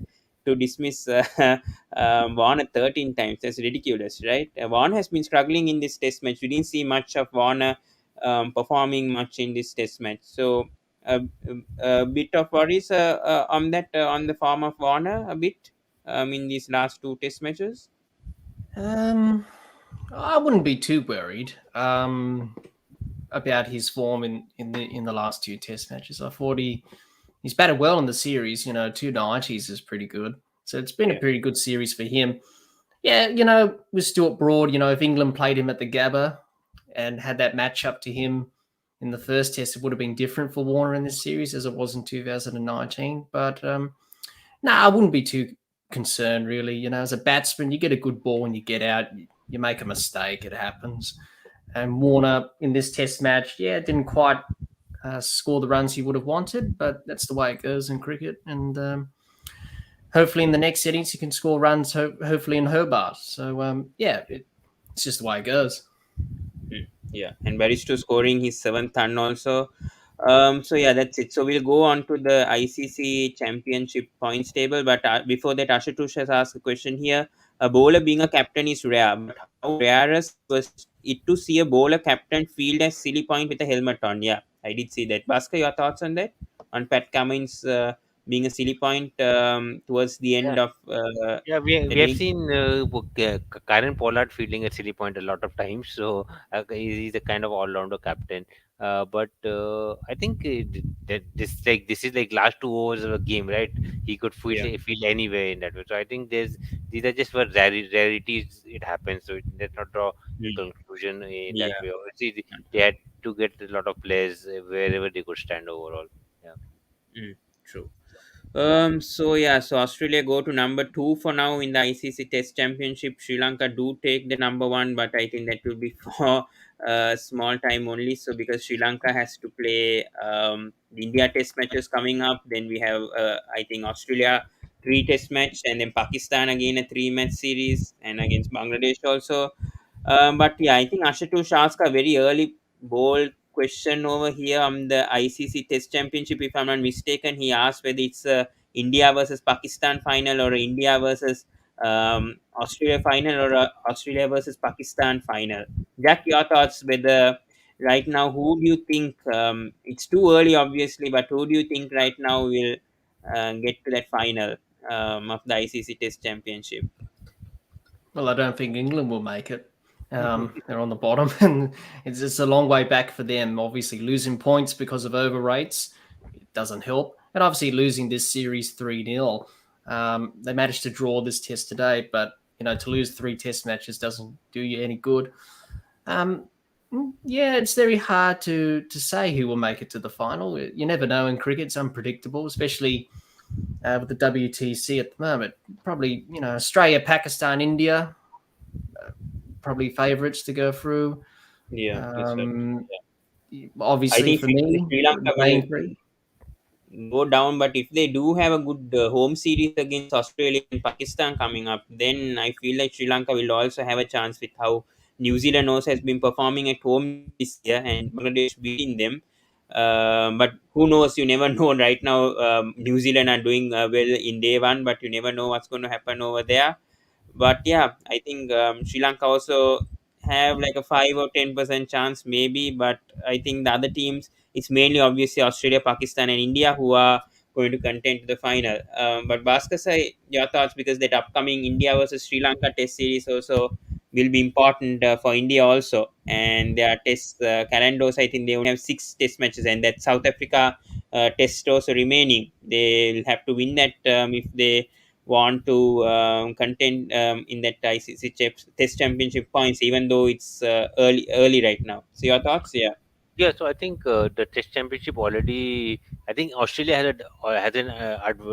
[SPEAKER 1] to dismiss Warner 13 times? That's ridiculous, right? Warner has been struggling in this test match. We didn't see much of Warner performing much in this test match. So a bit of worries on that on the form of Warner a bit in these last two test matches.
[SPEAKER 3] Um, I wouldn't be too worried about his form in the last two Test matches. I thought he's batted well in the series. 290s is pretty good. So it's been a
[SPEAKER 1] Yeah.
[SPEAKER 3] pretty good series for him. Yeah, with Stuart Broad, if England played him at the Gabba and had that match up to him in the first Test, it would have been different for Warner in this series as it was in 2019. But no, I wouldn't be too concerned really. As a batsman, you get a good ball and you get out, you make a mistake, it happens. And Warner in this Test match, yeah, didn't quite score the runs he would have wanted, but that's the way it goes in cricket. And hopefully in the next innings he can score runs. Hopefully in Hobart. So yeah, it's just the way it goes.
[SPEAKER 1] Yeah, and Baristo scoring his 7th ton also. So yeah, that's it. So we'll go on to the ICC Championship points table. But before that, Ashutosh has asked a question here. A bowler being a captain is rare, but how rarest was it to see a bowler captain field as silly point with a helmet on? Yeah, I did see that. Bhasker, your thoughts on that? On Pat Cummins being a silly point towards the end of
[SPEAKER 2] Yeah, we
[SPEAKER 1] the
[SPEAKER 2] have
[SPEAKER 1] league?
[SPEAKER 2] seen Karen Pollard fielding at silly point a lot of times, so he's a kind of all-rounder captain. But I think that this is like last 2 overs of a game, right? He could
[SPEAKER 1] Yeah.
[SPEAKER 2] field anywhere in that way. So I think these are just what rarities. It happens, so let's not draw a
[SPEAKER 1] Mm.
[SPEAKER 2] conclusion in that
[SPEAKER 1] Yeah.
[SPEAKER 2] way. Obviously, they had to get a lot of players wherever they could stand overall. Yeah.
[SPEAKER 1] Mm. True. So Australia go to number two for now in the ICC Test Championship. Sri Lanka do take the number one, but I think that will be for small time only. So because Sri Lanka has to play the India Test matches coming up, then we have I think Australia three Test match, and then Pakistan again a three match series, and against Bangladesh also. But yeah, I think Ashutosh asked a very early bold question over here on the ICC Test Championship. If I'm not mistaken, he asked whether it's India versus Pakistan final, or India versus Australia final, or Australia versus Pakistan final. Jack, your thoughts whether right now, who do you think, it's too early obviously, but who do you think right now will get to that final of the ICC Test Championship?
[SPEAKER 3] Well, I don't think England will make it. They're on the bottom, and it's a long way back for them. Obviously, losing points because of over rates, it doesn't help, and obviously losing this series 3-0. They managed to draw this test today, but to lose three test matches doesn't do you any good. Um, yeah, it's very hard to say who will make it to the final. You never know in cricket; it's unpredictable, especially with the WTC at the moment. Probably Australia, Pakistan, India, probably favourites to go through.
[SPEAKER 1] Yeah, that's right.
[SPEAKER 3] Um,
[SPEAKER 1] I
[SPEAKER 3] Obviously,
[SPEAKER 1] think
[SPEAKER 3] for me,
[SPEAKER 1] Sri
[SPEAKER 3] the
[SPEAKER 1] Lanka will
[SPEAKER 3] main three.
[SPEAKER 1] go down, but if they do have a good home series against Australia and Pakistan coming up, then I feel like Sri Lanka will also have a chance with how New Zealand also has been performing at home this year and Bangladesh beating them. But who knows? You never know. Right now, New Zealand are doing well in day one, but you never know what's going to happen over there. But yeah, I think Sri Lanka also have like a 5 or 10% chance maybe, but I think the other teams, it's mainly obviously Australia, Pakistan, and India who are going to contend to the final. But Bhasker, say your thoughts, because that upcoming India versus Sri Lanka Test series also will be important for India also, and their test calendars. I think they only have six test matches, and that South Africa test also remaining. They will have to win that if they want to contend in that ICC Test Championship points, even though it's early right now. So your thoughts? Yeah,
[SPEAKER 2] Yeah, so I think the Test Championship already. I think Australia has an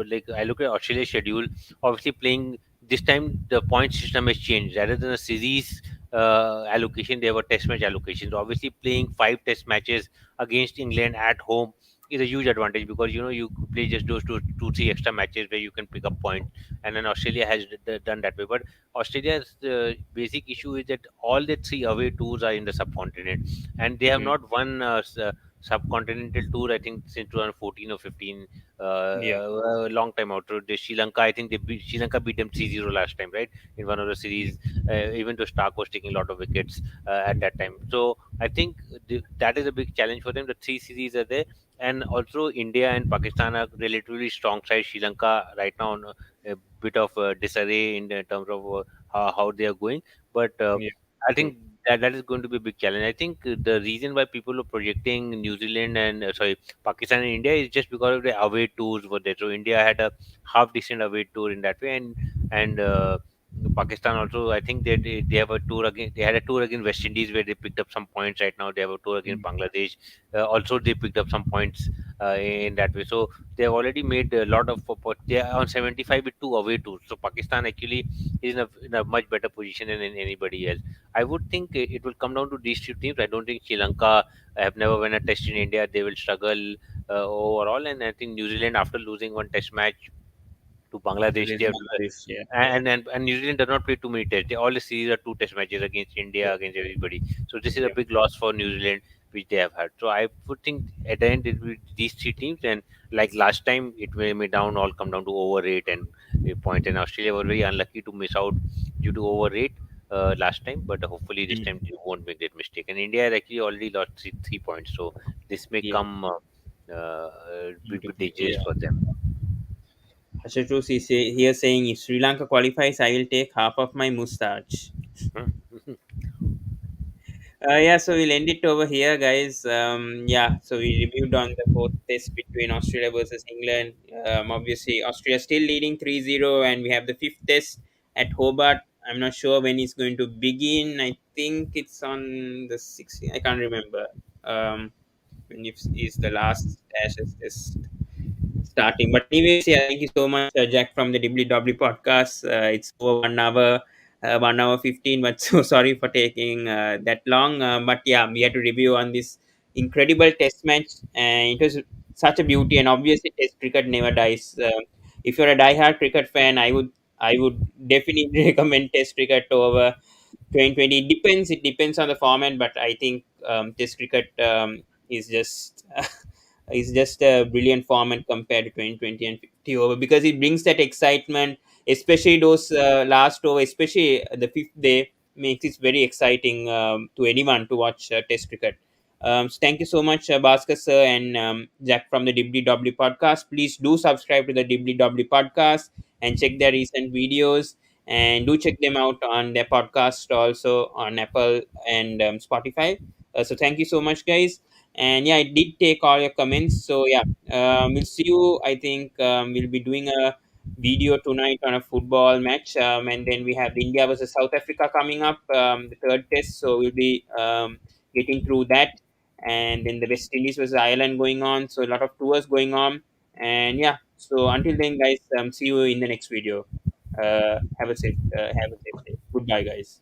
[SPEAKER 2] like I look at Australia's schedule. Obviously, playing this time the point system has changed. Rather than a series allocation, they have a Test match allocation. So obviously, playing five Test matches against England at home is a huge advantage because you could play just those two three extra matches where you can pick up points, and then Australia has done that way. But Australia's basic issue is that all the three away tours are in the subcontinent, and they have
[SPEAKER 1] mm,
[SPEAKER 2] not won subcontinental tour I think since 2014 or 15,
[SPEAKER 1] yeah,
[SPEAKER 2] a long time out. So the Sri Lanka, I think Sri Lanka beat them 3-0 last time, right, in one of the series, even though Stark was taking a lot of wickets at that time. So I think that is a big challenge for them. The three series are there, and also India and Pakistan are relatively strong side. Sri Lanka right now on a bit of disarray in terms of how they are going, but
[SPEAKER 1] yeah,
[SPEAKER 2] I
[SPEAKER 1] true.
[SPEAKER 2] think that is going to be a big challenge. I think the reason why people are projecting New Zealand and sorry, Pakistan and India is just because of the away tours were there. So India had a half decent away tour in that way, and Pakistan also. I think they have a tour again. They had a tour against West Indies where they picked up some points. Right now they have a tour against
[SPEAKER 1] Mm,
[SPEAKER 2] Bangladesh. Also they picked up some points in that way. So they have already made a lot of. They are on 75 with two away tours. So Pakistan actually is in a much better position than anybody else. I would think it will come down to these two teams. I don't think Sri Lanka have never won a test in India. They will struggle overall, and I think New Zealand, after losing one test match to Bangladesh, they
[SPEAKER 1] against
[SPEAKER 2] have,
[SPEAKER 1] Bangladesh, yeah,
[SPEAKER 2] and New Zealand does not play too many tests. They all the series are two test matches against
[SPEAKER 1] yeah,
[SPEAKER 2] India, against everybody. So this is a
[SPEAKER 1] yeah,
[SPEAKER 2] big loss for New Zealand, which they have had. So I would think at the end it will be these three teams, and like last time, it may down all come down to over rate and points. And Australia were very unlucky to miss out due to over rate last time, but hopefully this
[SPEAKER 1] mm,
[SPEAKER 2] time they won't make that mistake. And India has actually already lost three points, so this may
[SPEAKER 1] yeah.
[SPEAKER 2] come
[SPEAKER 1] Into
[SPEAKER 2] be
[SPEAKER 1] play,
[SPEAKER 2] dangerous
[SPEAKER 1] yeah.
[SPEAKER 2] for them.
[SPEAKER 1] Ashutosh is here saying if Sri Lanka qualifies, I will take half of my mustache.
[SPEAKER 2] Hmm?
[SPEAKER 1] Yeah, so we'll end it over here, guys. Yeah, so we reviewed on the fourth test between Australia versus England. Obviously, Australia still leading 3-0, and we have the fifth test at Hobart. I'm not sure when it's going to begin. I think it's on the 16th. I can't remember. When is the last Ashes test? starting. But anyways, yeah, thank you so much, Jack from the Dibbly Dobbly Podcast. It's over 1 hour, 1 hour 15. But so sorry for taking that long. But yeah, we had to review on this incredible test match, and it was such a beauty. And obviously, test cricket never dies. If you're a diehard cricket fan, I would definitely recommend test cricket over 2020. It depends on the format, but I think test cricket is just is just a brilliant format compared to 2020 and 50 over, because it brings that excitement, especially those last over, especially the fifth day, makes it very exciting to anyone to watch test cricket. So thank you so much, Bhasker sir and Jack from the Dibbly Dobbly Podcast. Please do subscribe to the Dibbly Dobbly Podcast and check their recent videos, and do check them out on their podcast also on Apple and Spotify. So thank you so much, guys. And yeah, I did take all your comments. So yeah, we'll see you. I think we'll be doing a video tonight on a football match, and then we have India versus South Africa coming up, the third test. So we'll be getting through that, and then the West Indies versus Ireland going on. So a lot of tours going on, and yeah. So until then, guys, see you in the next video. Have a safe day. Goodbye, guys.